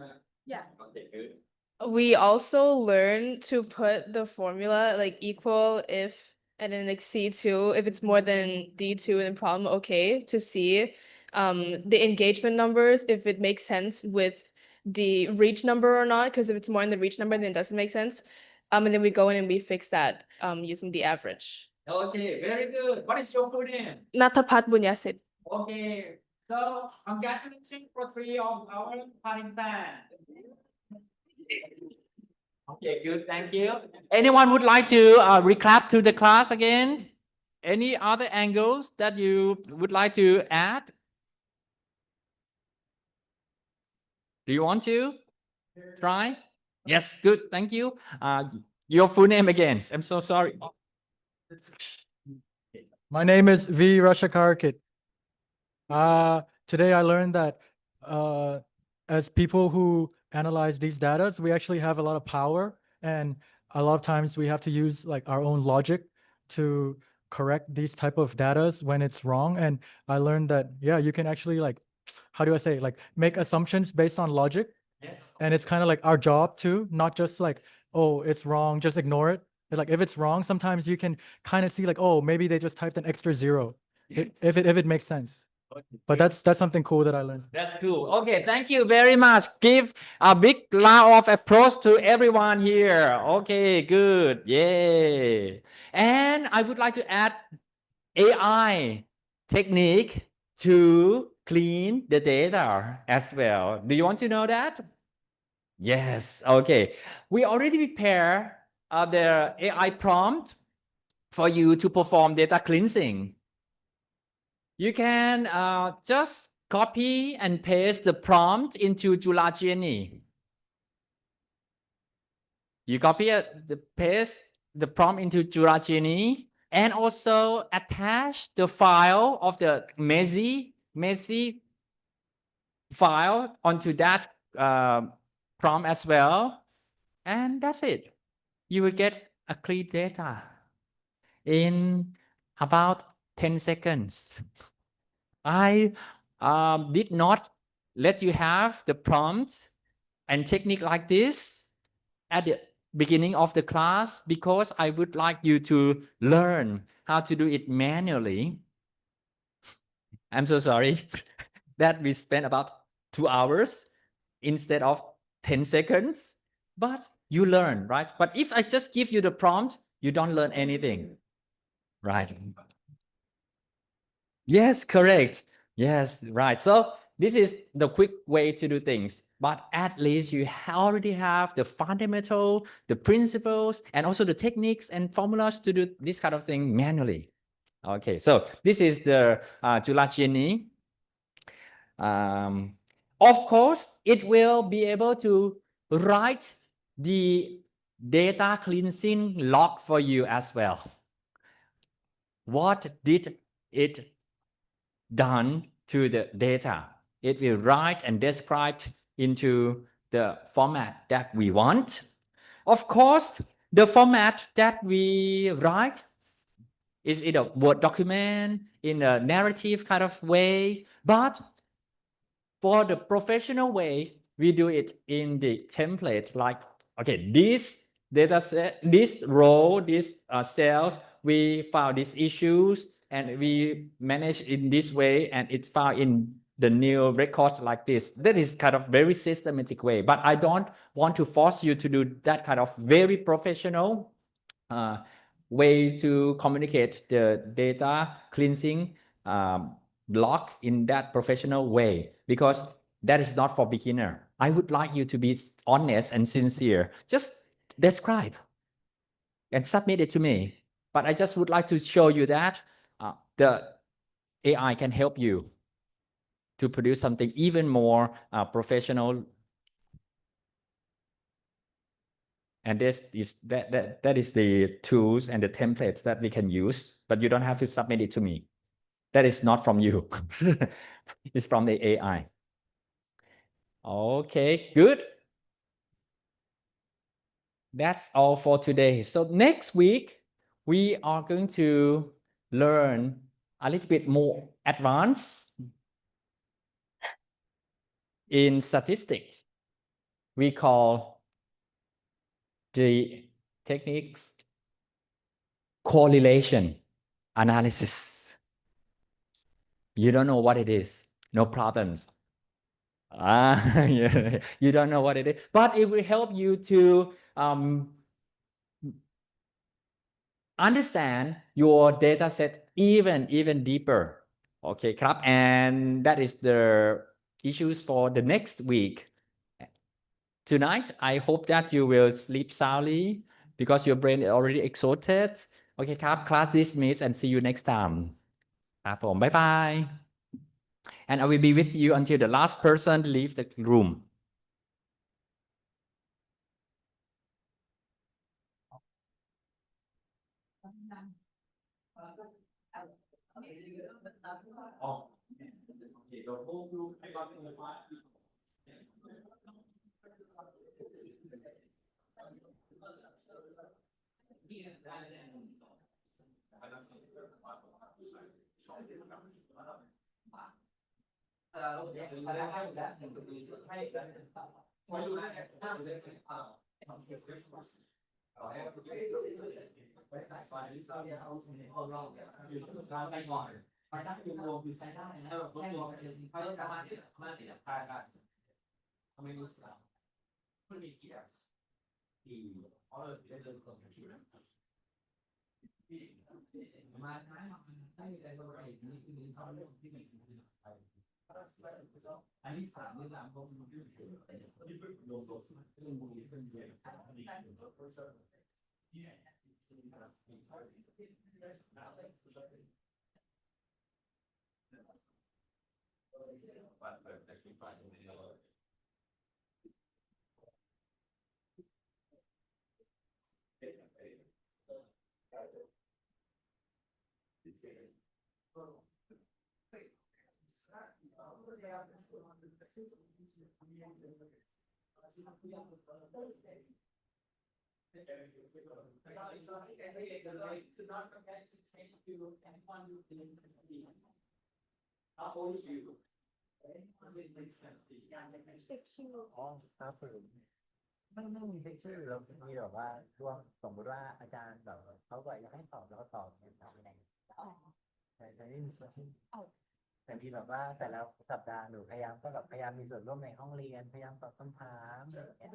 Yeah. Okay, good. We also learn to put the formula like equal if and then like C2 if it's more than D2 then problem okay to see the engagement numbers if it makes sense with the reach number or not, because if it's more in the reach number then it doesn't make sense. And then we go in and we fix that using the average. Okay, very good. What is your full name? Natapat Bunyasit. Okay, so congratulations for 3 of our participants. Okay, good. Thank you. Anyone would like to recap to the class again? Any other angles that you would like to add? Do you want to try? Yes, good. Thank you. Your full name again. I'm so sorry. My name is V. Rashakarkit. Today I learned that as people who analyze these data, we actually have a lot of power, and a lot of times we have to use like our own logic to correct these type of data when it's wrong. And I learned that, yeah, you can actually like, how do I say, like make assumptions based on logic. Yes. And it's kind of like our job too, not just like, oh, it's wrong, just ignore it. Like if it's wrong, sometimes you can kind of see like, oh, maybe they just typed an extra 0, Yes. if it makes sense. But that's something cool that I learned. That's cool. Okay, thank you very much. Give a big round of applause to everyone here. Okay, good. Yay. And I would like to add AI technique to clean the data as well. Do you want to know that? Yes. Okay. We already prepare the AI prompt for you to perform data cleansing. You can just copy and paste the prompt into Julajini. You copy paste the prompt into Julajini and also attach the file of the messy file onto that prompt as well, and that's it. You will get a clean data in about 10 seconds. I did not let you have the prompts and technique like this at the beginning of the class because I would like you to learn how to do it manually. I'm so sorry that we spent about 2 hours instead of 10 seconds, but you learn, right? But if I just give you the prompt, you don't learn anything, right? Yes, correct. Yes, right. So this is the quick way to do things, but at least you already have the fundamental, the principles, and also the techniques and formulas to do this kind of thing manually. Okay, so this is the Julachini. Of course, it will be able to write the data cleansing log for you as well. What did it done to the data? It will write and describe into the format that we want. Of course, the format that we write is in a Word document, in a narrative kind of way, but for the professional way, we do it in the template, like, okay, this data set, this row, this cells, we found these issues and we manage in this way and it found in the new records like this. That is kind of very systematic way, but I don't want to force you to do that kind of very professional way to communicate the data cleansing block in that professional way, because that is not for beginner. I would like you to be honest and sincere. Just describe and submit it to me. But I just would like to show you that the AI can help you to produce something even more professional. And that is the tools and the templates that we can use, but you don't have to submit it to me. That is not from you. It's from the AI. Okay, good. That's all for today. So next week, we are going to learn a little bit more advanced in statistics. We call the techniques correlation analysis. You don't know what it is, no problems. Yeah, you don't know what it is, but it will help you to understand your data set even deeper. Okay,ครับ, and that is the issues for the next week. Tonight, I hope that you will sleep soundly because your brain is already exhausted. Okay,ครับ, class dismissed and see you next time. ครับผม bye bye. And I will be with you until the last person leave the room. อ๋อครับผมไม่มีเช็คชื่อเรามีแบบว่าช่วงสมมติว่าอาจารย์แบบเขาบอกอยากให้สอบแล้วก็สอบเนี่ยตามไหนแต่ไม่มีส่วนแต่มีแบบว่าแต่ละสัปดาห์หนูพยายามก็แบบพยายามมีส่วนร่วมในห้องเรียนพยายามตอบคำถามอะไรอย่างเงี้ย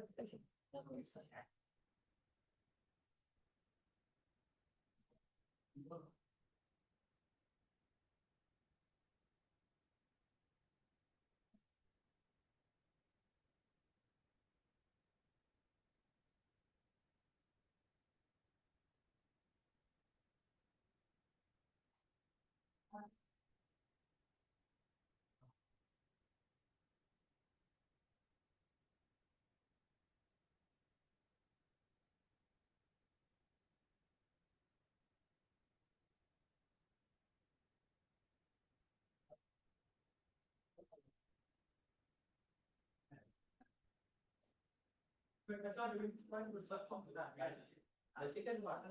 The second one,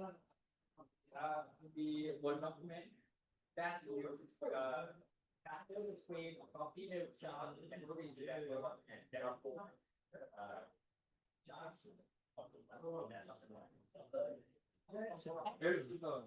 the Word document that you capture the screen, copy the chart, and put it into that Word document. There are four charts. Very simple.